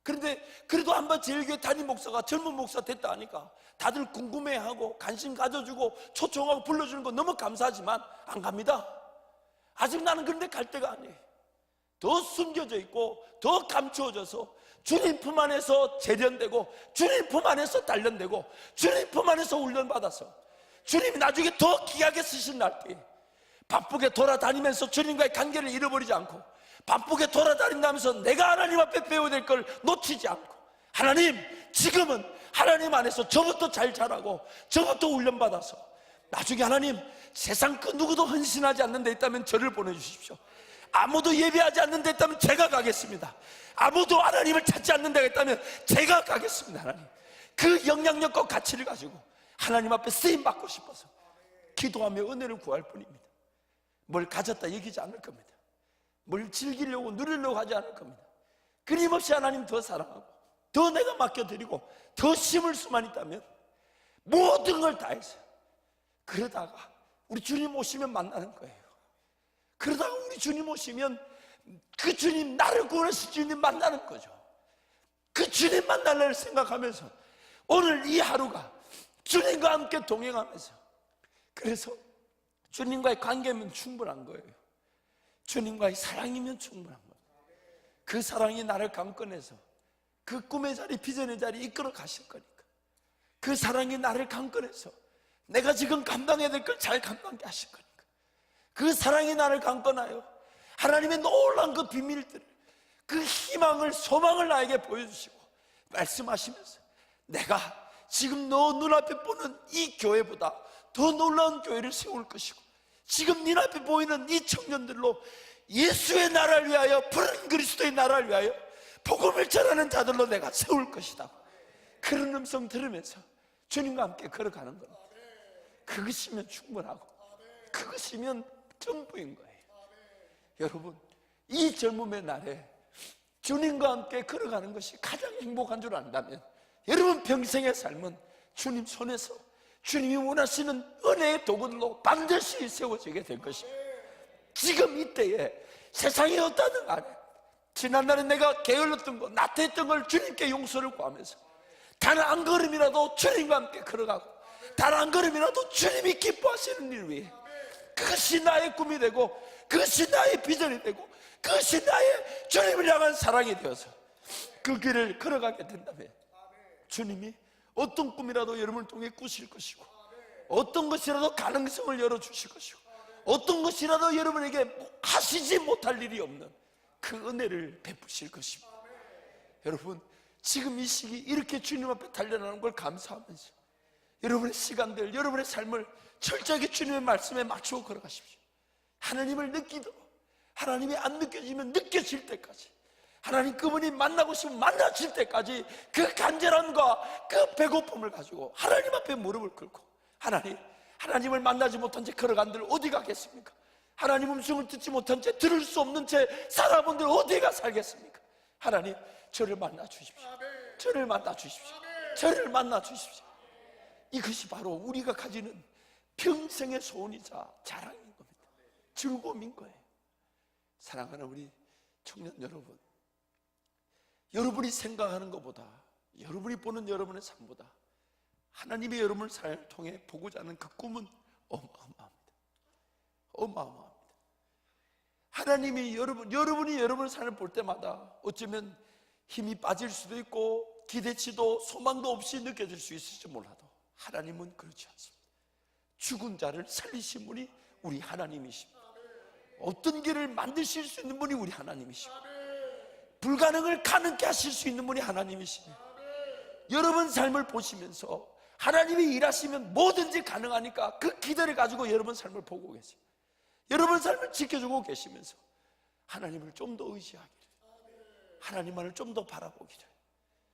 그런데 그래도 한번 제일교회 담임 목사가 젊은 목사 됐다 하니까 다들 궁금해하고 관심 가져주고 초청하고 불러주는 거 너무 감사하지만 안 갑니다. 아직 나는 그런데 갈 때가 아니에요. 더 숨겨져 있고 더 감추어져서 주님 품 안에서 재련되고 주님 품 안에서 단련되고 주님 품 안에서 훈련받아서 주님이 나중에 더 귀하게 쓰신 날 때 바쁘게 돌아다니면서 주님과의 관계를 잃어버리지 않고 바쁘게 돌아다닌다면서 내가 하나님 앞에 배워야 될 걸 놓치지 않고 하나님 지금은 하나님 안에서 저부터 잘 자라고 저부터 훈련받아서 나중에 하나님 세상 그 누구도 헌신하지 않는 데 있다면 저를 보내주십시오. 아무도 예배하지 않는 데 있다면 제가 가겠습니다. 아무도 하나님을 찾지 않는 데가 있다면 제가 가겠습니다. 하나님 그 영향력과 가치를 가지고 하나님 앞에 쓰임받고 싶어서 기도하며 은혜를 구할 뿐입니다. 뭘 가졌다 여기지 않을 겁니다. 뭘 즐기려고 누리려고 하지 않을 겁니다. 끊임없이 하나님 더 사랑하고 더 내가 맡겨드리고 더 심을 수만 있다면 모든 걸 다해서 그러다가 우리 주님 오시면 만나는 거예요. 그러다가 우리 주님 오시면 그 주님 나를 구원하실 주님 만나는 거죠. 그 주님 만나를 생각하면서 오늘 이 하루가 주님과 함께 동행하면서 그래서 주님과의 관계면 충분한 거예요. 주님과의 사랑이면 충분한 거예요. 그 사랑이 나를 강건해서 그 꿈의 자리 비전의 자리 이끌어 가실 거니까 그 사랑이 나를 강건해서 내가 지금 감당해야 될 걸 잘 감당하게 하실 거니까 그 사랑이 나를 강건하여 하나님의 놀라운 그 비밀들을 그 희망을 소망을 나에게 보여주시고 말씀하시면서 내가 지금 너 눈앞에 보는 이 교회보다 더 놀라운 교회를 세울 것이고 지금 네 앞에 보이는 이 청년들로 예수의 나라를 위하여 푸른 그리스도의 나라를 위하여 복음을 전하는 자들로 내가 세울 것이다. 그런 음성 들으면서 주님과 함께 걸어가는 겁니다. 그것이면 충분하고 그것이면 전부인 거예요. 여러분 이 젊음의 날에 주님과 함께 걸어가는 것이 가장 행복한 줄 안다면 여러분 평생의 삶은 주님 손에서 주님이 원하시는 은혜의 도구들로 반드시 세워지게 될 것입니다. 지금 이때에 세상이 어떠든 간에 지난날에 내가 게을렀던 거 나태했던 걸 주님께 용서를 구하면서 단 한 걸음이라도 주님과 함께 걸어가고 단 한 걸음이라도 주님이 기뻐하시는 일 위해 그것이 나의 꿈이 되고 그것이 나의 비전이 되고 그것이 나의 주님을 향한 사랑이 되어서 그 길을 걸어가게 된다면 주님이 어떤 꿈이라도 여러분을 통해 꾸실 것이고 어떤 것이라도 가능성을 열어주실 것이고 어떤 것이라도 여러분에게 하시지 못할 일이 없는 그 은혜를 베푸실 것입니다. 여러분 지금 이 시기 이렇게 주님 앞에 달려나는 걸 감사하면서 여러분의 시간들 여러분의 삶을 철저하게 주님의 말씀에 맞추어 걸어가십시오. 하나님을 느끼도록 하나님이 안 느껴지면 느껴질 때까지 하나님 그분이 만나고 싶으면 만나실 때까지 그 간절함과 그 배고픔을 가지고 하나님 앞에 무릎을 꿇고 하나님을 만나지 못한 채 걸어간들 어디 가겠습니까? 하나님 음성을 듣지 못한 채 들을 수 없는 채 살아본들 어디가 살겠습니까? 하나님, 저를 만나 주십시오. 저를 만나 주십시오. 저를 만나 주십시오. 이것이 바로 우리가 가지는 평생의 소원이자 자랑인 겁니다. 즐거움인 거예요. 사랑하는 우리 청년 여러분, 여러분이 생각하는 것보다, 여러분이 보는 여러분의 삶보다 하나님이 여러분의 삶을 통해 보고자 하는 그 꿈은 어마어마합니다. 어마어마합니다. 하나님이 여러분이 여러분의 삶을 볼 때마다 어쩌면 힘이 빠질 수도 있고 기대치도 소망도 없이 느껴질 수 있을지 몰라도 하나님은 그렇지 않습니다. 죽은 자를 살리신 분이 우리 하나님이십니다. 어떤 길을 만드실 수 있는 분이 우리 하나님이십니다. 불가능을 가능케 하실 수 있는 분이 하나님이십니다. 여러분 삶을 보시면서 하나님이 일하시면 뭐든지 가능하니까 그 기대를 가지고 여러분 삶을 보고 계세요. 여러분 삶을 지켜주고 계시면서 하나님을 좀 더 의지하기를, 하나님만을 좀 더 바라보기를,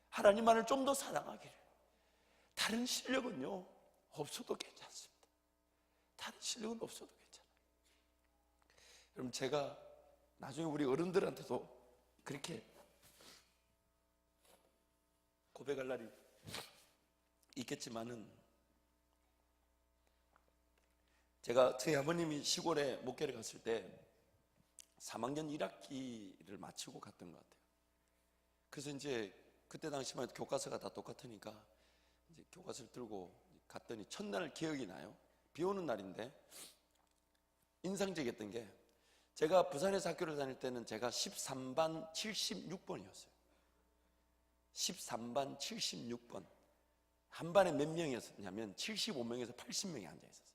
하나님만을 좀 더 사랑하기를. 다른 실력은요 없어도 괜찮습니다. 다른 실력은 없어도 괜찮아요. 여러분, 제가 나중에 우리 어른들한테도 그렇게 고백할 날이 있겠지만은, 제가 저희 아버님이 시골에 목회를 갔을 때 3학년 1학기를 마치고 갔던 것 같아요. 그래서 이제 그때 당시만 해도 교과서가 다 똑같으니까 이제 교과서를 들고 갔더니 첫날 기억이 나요. 비 오는 날인데 인상적이었던 게, 제가 부산에서 학교를 다닐 때는 제가 13반 76번이었어요. 13반 76번. 한 반에 몇 명이었냐면 75명에서 80명이 앉아 있었어요.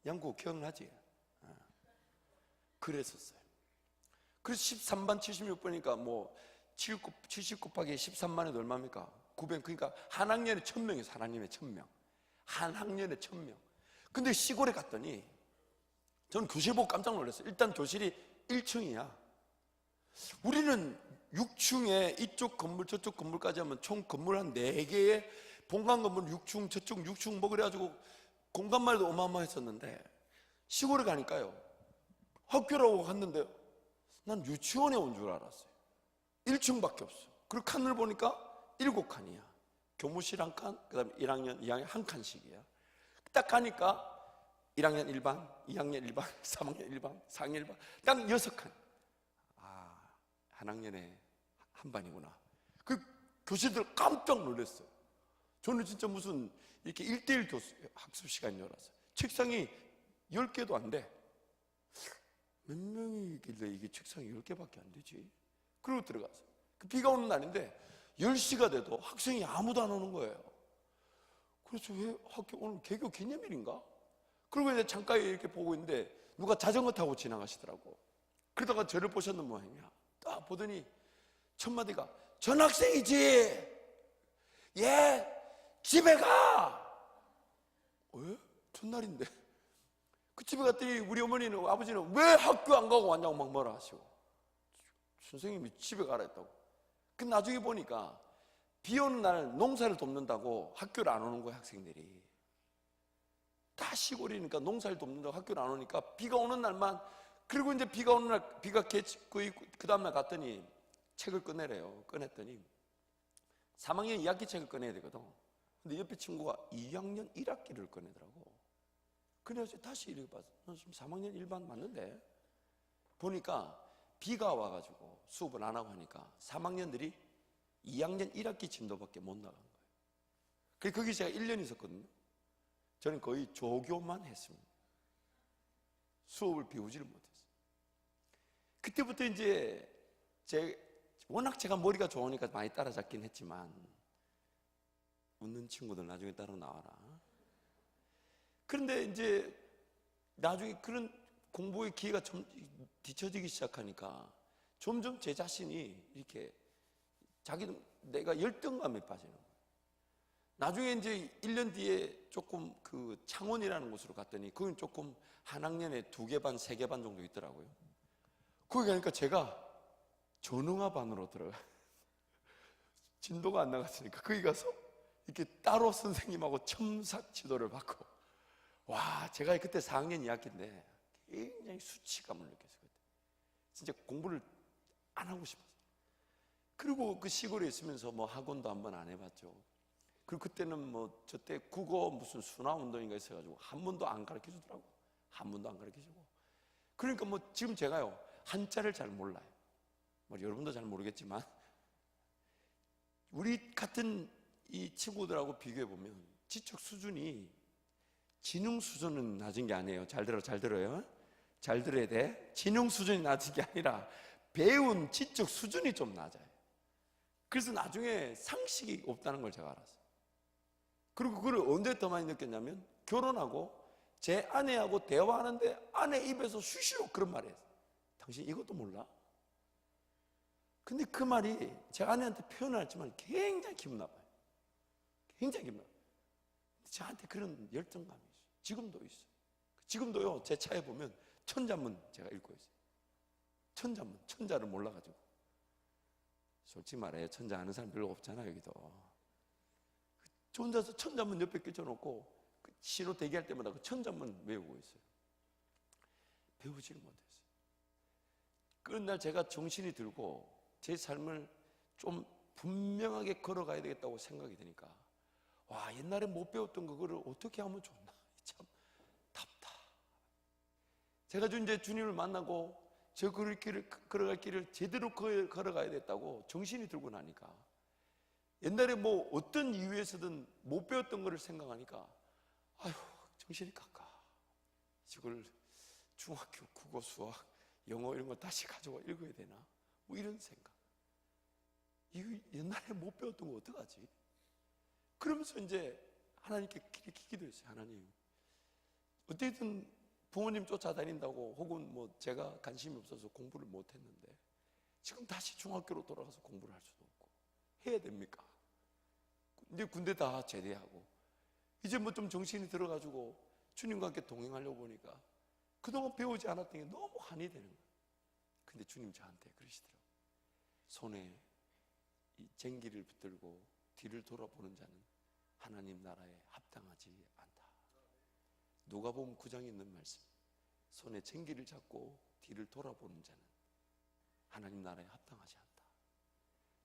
양구 기억나지? 그랬었어요. 그래서 13반 76번이니까 뭐 70 곱하기 13만에 얼마입니까? 900. 그러니까 한 학년에 1000명이었어요. 하나님의 1000명. 한 학년에 1000명. 근데 시골에 갔더니 저는 교실 보고 깜짝 놀랐어요. 일단 교실이 1층이야. 우리는 6층에 이쪽 건물 저쪽 건물까지 하면 총 건물 한 4개에 본관 건물 6층 저쪽 6층 뭐 그래가지고 공간만 해도 어마어마했었는데, 시골에 가니까요 학교라고 갔는데 난 유치원에 온 줄 알았어요. 1층밖에 없어. 그리고 칸을 보니까 7칸이야. 교무실 한 칸, 그 다음에 1학년, 2학년 한 칸씩이야. 딱 가니까 1학년 1반, 2학년 1반, 3학년 1반, 4학년 1반, 딱 6칸. 한 학년에 한 반이구나. 그 교실들 깜짝 놀랐어요. 저는 진짜 무슨 이렇게 1대1 학습 시간인 줄 알았어요. 책상이 10개도 안 돼. 몇 명이길래 이게 책상이 10개밖에 안 되지? 그러고 들어갔어요. 그 비가 오는 날인데 10시가 돼도 학생이 아무도 안 오는 거예요. 그래서 왜 학교 오늘 개교 기념일인가? 그리고 이제 창가에 이렇게 보고 있는데 누가 자전거 타고 지나가시더라고. 그러다가 저를 보셨는 모양이야. 딱 보더니 첫 마디가 전학생이지? 예, 집에 가! 왜? 첫날인데. 그 집에 갔더니 우리 어머니는, 아버지는 왜 학교 안 가고 왔냐고 막 뭐라 하시고, 선생님이 집에 가라 했다고. 그 나중에 보니까 비 오는 날 농사를 돕는다고 학교를 안 오는 거야, 학생들이. 다 시골이니까 농사를 돕는다고 학교를 안 오니까 비가 오는 날만. 그리고 이제 비가 오는 날, 비가 개치고 있고, 그 다음날 갔더니 책을 꺼내래요. 꺼냈더니 3학년 2학기 책을 꺼내야 되거든. 근데 옆에 친구가 2학년 1학기를 꺼내더라고. 그래서 다시 읽어봤어. 너 지금 3학년 1반 맞는데? 보니까 비가 와가지고 수업을 안 하고 하니까 3학년들이 2학년 1학기 진도밖에 못 나간 거예요. 그래서 거기 제가 1년 있었거든요. 저는 거의 조교만 했습니다. 수업을 비우지를 못했어요. 그때부터 이제 워낙 제가 머리가 좋으니까 많이 따라잡긴 했지만, 웃는 친구들 나중에 따라 나와라. 그런데 이제 나중에 그런 공부의 기회가 좀 뒤처지기 시작하니까 점점 제 자신이 이렇게 내가 열등감에 빠지는 거예요. 나중에 이제 1년 뒤에 조금 그 창원이라는 곳으로 갔더니 거긴 조금 한 학년에 2개 반, 3개 반 정도 있더라고요. 거기 가니까 제가 전응아 반으로 들어가. 진도가 안 나갔으니까 거기 가서 이렇게 따로 선생님하고 첨삭 지도를 받고 제가 그때 4학년 2학기인데 굉장히 수치감을 느꼈어요. 진짜 공부를 안 하고 싶었어요. 그리고 그 시골에 있으면서 뭐 학원도 한번 안 해봤죠. 그리고 그때는 뭐 저때 국어 무슨 순화운동인가 있어가지고 한 번도 안 가르쳐 주더라고. 한 번도 안 가르쳐 주고. 그러니까 뭐 지금 제가요 한자를 잘 몰라요. 뭐 여러분도 잘 모르겠지만 우리 같은 이 친구들하고 비교해 보면 지적 수준이 지능 수준은 낮은 게 아니에요. 잘 들어요. 잘 들어야 돼. 지능 수준이 낮은 게 아니라 배운 지적 수준이 좀 낮아요. 그래서 나중에 상식이 없다는 걸 제가 알았어요. 그리고 그걸 언제 더 많이 느꼈냐면 결혼하고 제 아내하고 대화하는데 아내 입에서 수시로 그런 말이 했어요. 당신 이것도 몰라? 근데 그 말이 제 아내한테 표현을 했지만 굉장히 기분 나빠요. 굉장히 기분 나빠요. 저한테 그런 열정감이 있어요. 지금도 있어요. 지금도요 제 차에 보면 천자문 제가 읽고 있어요. 천자문, 천자를 몰라가지고. 솔직히 말해 천자 아는 사람 별로 없잖아요 여기도. 저 혼자서 천자문 옆에 끼쳐놓고 그 신호 대기할 때마다 그 천자문 외우고 있어요. 배우지를 못했어요. 그런 날 제가 정신이 들고 제 삶을 좀 분명하게 걸어가야 되겠다고 생각이 드니까 와 옛날에 못 배웠던 그거를 어떻게 하면 좋나 참 답답. 제가 이제 주님을 만나고 저 걸어갈 길을 제대로 걸어가야 됐다고 정신이 들고 나니까 옛날에 뭐 어떤 이유에서든 못 배웠던 거를 생각하니까 아휴 정신이 깎아. 이걸 중학교 국어 수학 영어 이런 거 다시 가져와 읽어야 되나 뭐 이런 생각. 이거 옛날에 못 배웠던 거 어떡하지? 그러면서 이제 하나님께 기도했어요. 하나님 어떻게든 부모님 쫓아다닌다고 혹은 뭐 제가 관심이 없어서 공부를 못했는데 지금 다시 중학교로 돌아가서 공부를 할 수도 없고 해야 됩니까? 이제 군대 다 제대하고 이제 뭐 좀 정신이 들어가지고 주님과 함께 동행하려고 보니까 그동안 배우지 않았던 게 너무 한이 되는 거예요. 근데 주님 저한테 그러시더라고요. 손에 이 쟁기를 붙들고 뒤를 돌아보는 자는 하나님 나라에 합당하지 않다. 누가복음 9장에 있는 말씀. 손에 쟁기를 잡고 뒤를 돌아보는 자는 하나님 나라에 합당하지 않다.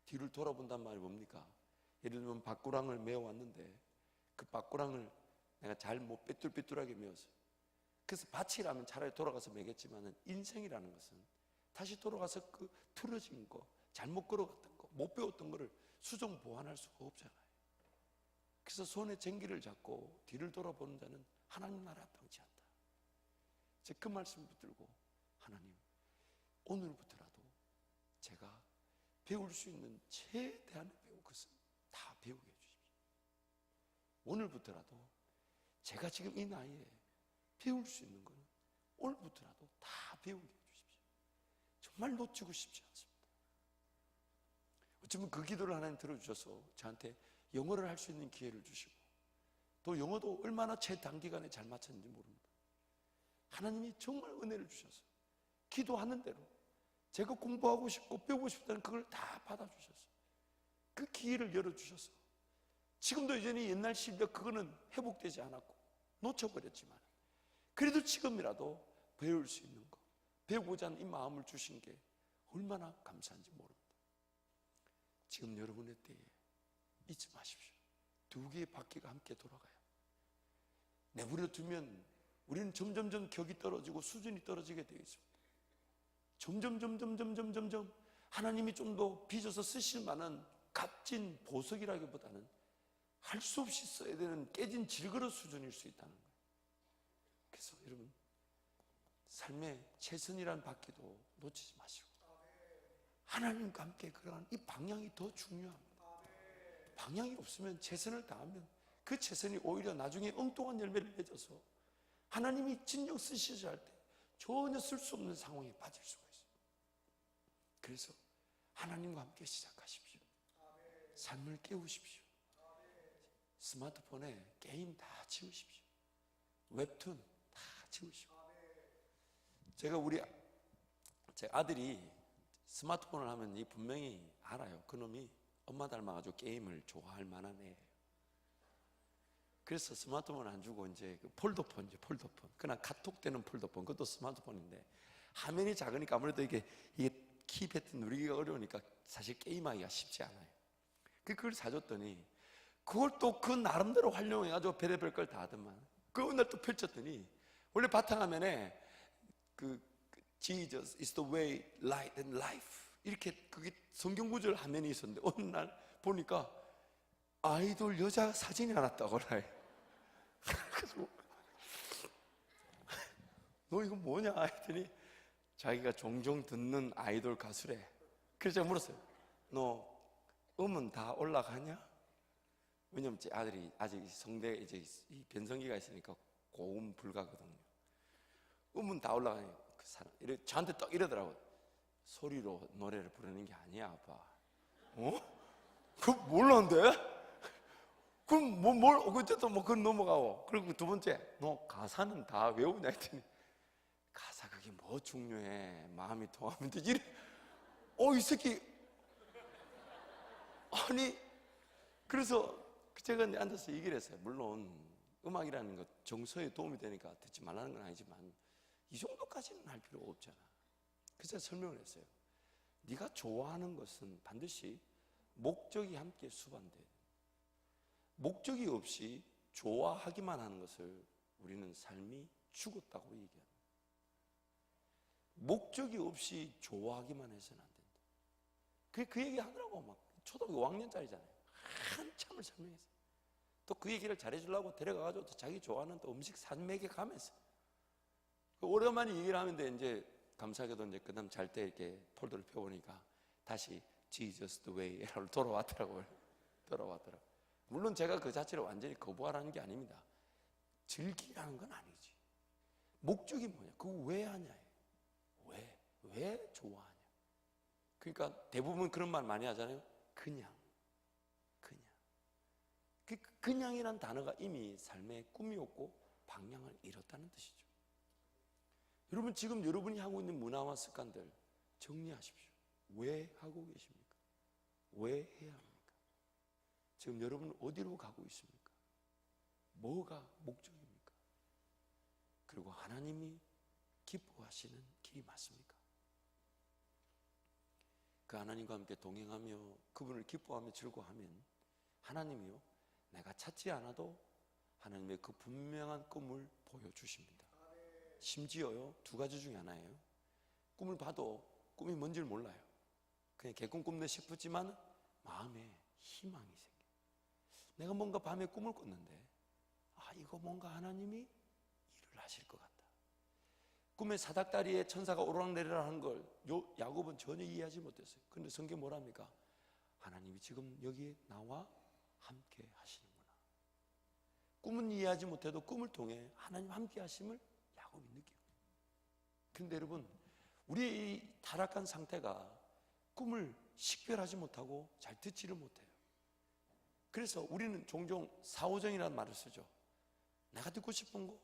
뒤를 돌아본단 말이 뭡니까? 예를 들면 밭구랑을 메어왔는데 그 밭구랑을 내가 잘 못 삐뚤삐뚤하게 메었어요. 그래서 밭이라면 차라리 돌아가서 메겠지만 인생이라는 것은 다시 돌아가서 그 틀어진 거, 잘못 걸어갔던 거, 못 배웠던 거를 수정 보완할 수가 없잖아요. 그래서 손에 쟁기를 잡고 뒤를 돌아보는 자는 하나님 나라에 합당치 않다. 제가 그 말씀을 붙들고 하나님 오늘부터라도 제가 배울 수 있는 최대한의 배울 것은 다 배우게 해주십시오. 오늘부터라도 제가 지금 이 나이에 배울 수 있는 거는 오늘부터라도 다 배우게 해주십시오. 정말 놓치고 싶지 않습니다. 어쩌면 그 기도를 하나님 들어주셔서 저한테 영어를 할 수 있는 기회를 주시고 또 영어도 얼마나 최단기간에 잘 맞췄는지 모릅니다. 하나님이 정말 은혜를 주셔서 기도하는 대로 제가 공부하고 싶고 배우고 싶다는 그걸 다 받아주셔서 그 기회를 열어주셔서 지금도 여전히 옛날 실력 그거는 회복되지 않았고 놓쳐버렸지만 그래도 지금이라도 배울 수 있는 거 배우고자 하는 이 마음을 주신 게 얼마나 감사한지 모릅니다. 지금 여러분의 때에 잊지 마십시오. 두 개의 바퀴가 함께 돌아가요. 내버려 두면 우리는 점점점 격이 떨어지고 수준이 떨어지게 되어 있습니다. 점점 하나님이 좀 더 빚어서 쓰실 만한 값진 보석이라기보다는 할 수 없이 써야 되는 깨진 질그릇 수준일 수 있다는 거예요. 그래서 여러분 삶의 최선이라는 바퀴도 놓치지 마시고 하나님과 함께 그러한 이 방향이 더 중요합니다. 방향이 없으면 최선을 다하면 그 최선이 오히려 나중에 엉뚱한 열매를 맺어서 하나님이 진정 쓰시자 할 때 전혀 쓸 수 없는 상황에 빠질 수가 있습니다. 그래서 하나님과 함께 시작하십시오. 삶을 깨우십시오. 스마트폰에 게임 다 지우십시오. 웹툰 다 지우십시오. 제 아들이 스마트폰을 하면 이 분명히 알아요. 그놈이 엄마 닮아가지고 게임을 좋아할 만한 애예요. 그래서 스마트폰 안 주고 이제 그 폴더폰, 그냥 카톡 되는 폴더폰, 그것도 스마트폰인데 화면이 작으니까 아무래도 이게 키패드 누르기가 어려우니까 사실 게임하기가 쉽지 않아요. 그걸 사줬더니 그걸 또 그 나름대로 활용해가지고 별의별 걸 다 하더만. 그 어느 날 또 펼쳤더니 원래 바탕화면에 그 Jesus is the way, light and life 이렇게 그게 성경 구절 화면이 있었는데 어느 날 보니까 아이돌 여자 사진이 하나 떠오르네. 그래서 너 이거 뭐냐 했더니 자기가 종종 듣는 아이돌 가수래. 그래서 제가 물었어요. 너 음은 다 올라가냐? 왜냐면 제 아들이 아직 성대 이제 이 변성기가 있으니까 고음 불가거든요. 음은 다 올라가냐? 그 사람 저한테 딱 이러더라고. 소리로 노래를 부르는 게 아니야, 아빠. 그 몰랐는데? 그럼 뭘 어쨌든 그건 넘어가고. 그리고 두 번째, 너 가사는 다 외우냐 했더니 가사 그게 뭐 중요해? 마음이 통하면 되지. 이 새끼. 아니 그래서 제가 앉아서 얘기를 했어요. 물론 음악이라는 것 정서에 도움이 되니까 듣지 말라는 건 아니지만 이 정도까지는 할 필요가 없잖아. 그래서 설명을 했어요. 네가 좋아하는 것은 반드시 목적이 함께 수반돼. 목적이 없이 좋아하기만 하는 것을 우리는 삶이 죽었다고 얘기합니다. 목적이 없이 좋아하기만 해서는 안 된다. 그 얘기 하더라고. 막 초등학교 5학년짜리잖아요. 한참을 설명했어요. 또 그 얘기를 잘해주려고 데려가가지고 또 자기 좋아하는 또 음식 사진 먹여 가면서 오랜만에 얘기를 하는데 이제 감사하게도 이제 그다음 잘 때 이렇게 폴더를 펴보니까 다시 Jesus the way로 돌아왔더라고요. 물론 제가 그 자체를 완전히 거부하라는 게 아닙니다. 즐기라는 건 아니지. 목적이 뭐냐? 그거 왜 하냐? 왜 좋아하냐? 그러니까 대부분 그런 말 많이 하잖아요. 그냥이란 단어가 이미 삶의 꿈이 없고 방향을 잃었다는 뜻이죠. 여러분 지금 여러분이 하고 있는 문화와 습관들 정리하십시오. 왜 하고 계십니까? 왜 해야 합니까? 지금 여러분은 어디로 가고 있습니까? 뭐가 목적입니까? 그리고 하나님이 기뻐하시는 길이 맞습니까? 그 하나님과 함께 동행하며 그분을 기뻐하며 즐거워하면 하나님이요 내가 찾지 않아도 하나님의 그 분명한 꿈을 보여주십니다. 심지어요 2가지 중에 하나예요. 꿈을 봐도 꿈이 뭔지를 몰라요. 그냥 개꿈 꿨네 싶었지만 마음에 희망이 생겨요. 내가 뭔가 밤에 꿈을 꿨는데 이거 뭔가 하나님이 일을 하실 것 같다. 꿈에 사닥다리에 천사가 오르락내리락 하는 걸 야곱은 전혀 이해하지 못했어요. 그런데 성경 뭐랍니까? 하나님이 지금 여기에 나와 함께 하시는구나. 꿈은 이해하지 못해도 꿈을 통해 하나님 함께 하심을 야곱이 느끼고. 그런데 여러분 우리의 이 타락한 상태가 꿈을 식별하지 못하고 잘 듣지를 못해요. 그래서 우리는 종종 사오정이라는 말을 쓰죠. 내가 듣고 싶은 거,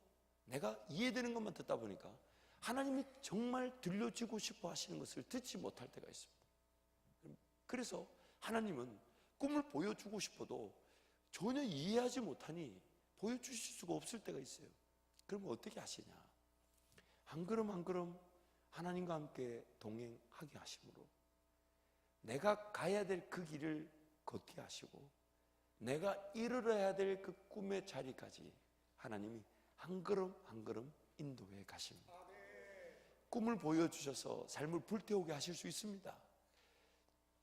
내가 이해되는 것만 듣다 보니까 하나님이 정말 들려주고 싶어 하시는 것을 듣지 못할 때가 있습니다. 그래서 하나님은 꿈을 보여주고 싶어도 전혀 이해하지 못하니 보여주실 수가 없을 때가 있어요. 그러면 어떻게 하시냐? 한 걸음 한 걸음 하나님과 함께 동행하게 하심으로 내가 가야 될 그 길을 걷게 하시고 내가 이르러야 될 그 꿈의 자리까지 하나님이 한 걸음 한 걸음 인도해 가십니다. 꿈을 보여주셔서 삶을 불태우게 하실 수 있습니다.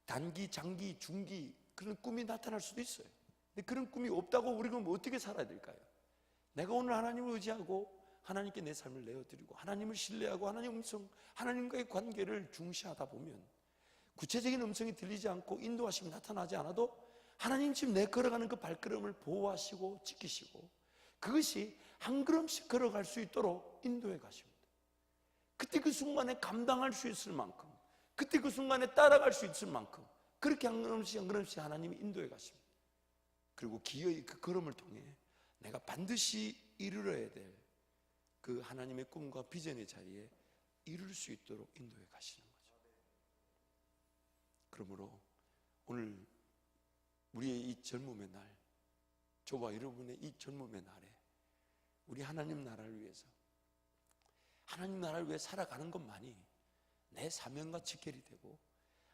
단기, 장기, 중기 그런 꿈이 나타날 수도 있어요. 근데 그런 꿈이 없다고 우리가 어떻게 살아야 될까요? 내가 오늘 하나님을 의지하고 하나님께 내 삶을 내어드리고 하나님을 신뢰하고 하나님 음성, 하나님과의 관계를 중시하다 보면 구체적인 음성이 들리지 않고 인도하심이 나타나지 않아도 하나님 지금 내 걸어가는 그 발걸음을 보호하시고 지키시고 그것이 한 걸음씩 걸어갈 수 있도록 인도해 가십니다. 그때 그 순간에 감당할 수 있을 만큼 그때 그 순간에 따라갈 수 있을 만큼 그렇게 한 걸음씩 한 걸음씩 하나님이 인도해 가십니다. 그리고 기어이 그 걸음을 통해 내가 반드시 이루어야 될 그 하나님의 꿈과 비전의 자리에 이룰 수 있도록 인도해 가시는 거죠. 그러므로 오늘 우리의 이 젊음의 날 저와 여러분의 이 젊음의 날에 우리 하나님 나라를 위해서, 하나님 나라를 위해 살아가는 것만이 내 사명과 직결이 되고,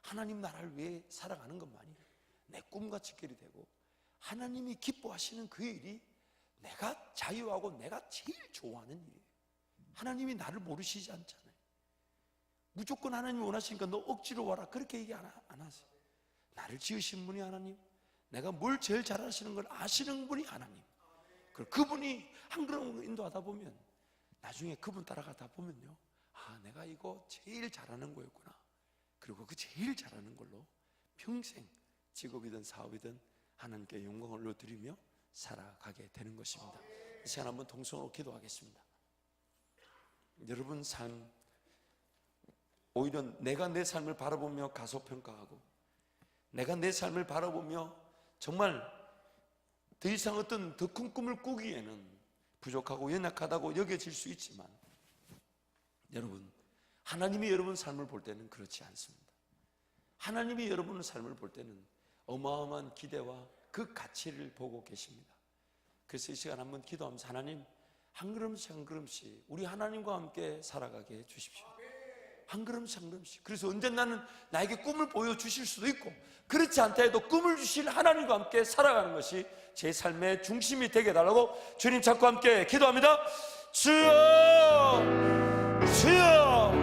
하나님 나라를 위해 살아가는 것만이 내 꿈과 직결이 되고, 하나님이 기뻐하시는 그 일이 내가 자유하고 내가 제일 좋아하는 일이에요. 하나님이 나를 모르시지 않잖아요. 무조건 하나님이 원하시니까 너 억지로 와라 그렇게 얘기 안 하세요. 나를 지으신 분이 하나님, 내가 뭘 제일 잘하시는 걸 아시는 분이 하나님. 그분이 한 걸음 인도하다 보면 나중에 그분 따라가다 보면요, 아, 내가 이거 제일 잘하는 거였구나. 그리고 그 제일 잘하는 걸로 평생 직업이든 사업이든 하나님께 영광을 올려드리며 살아가게 되는 것입니다. 이 시간 한번 동성으로 기도하겠습니다. 여러분 삶, 오히려 내가 내 삶을 바라보며 가소평가하고, 내가 내 삶을 바라보며 정말 더 이상 어떤 더 큰 꿈을 꾸기에는 부족하고 연약하다고 여겨질 수 있지만, 여러분, 하나님이 여러분 삶을 볼 때는 그렇지 않습니다. 하나님이 여러분의 삶을 볼 때는 어마어마한 기대와 그 가치를 보고 계십니다. 그래서 이 시간 한번 기도하면서, 하나님, 한 걸음씩 한 걸음씩 우리 하나님과 함께 살아가게 해주십시오. 한 걸음씩 한 걸음씩. 그래서 언젠가는 나에게 꿈을 보여주실 수도 있고, 그렇지 않다 해도 꿈을 주실 하나님과 함께 살아가는 것이 제 삶의 중심이 되게 해달라고 주님 찾고 함께 기도합니다. 주여, 주여,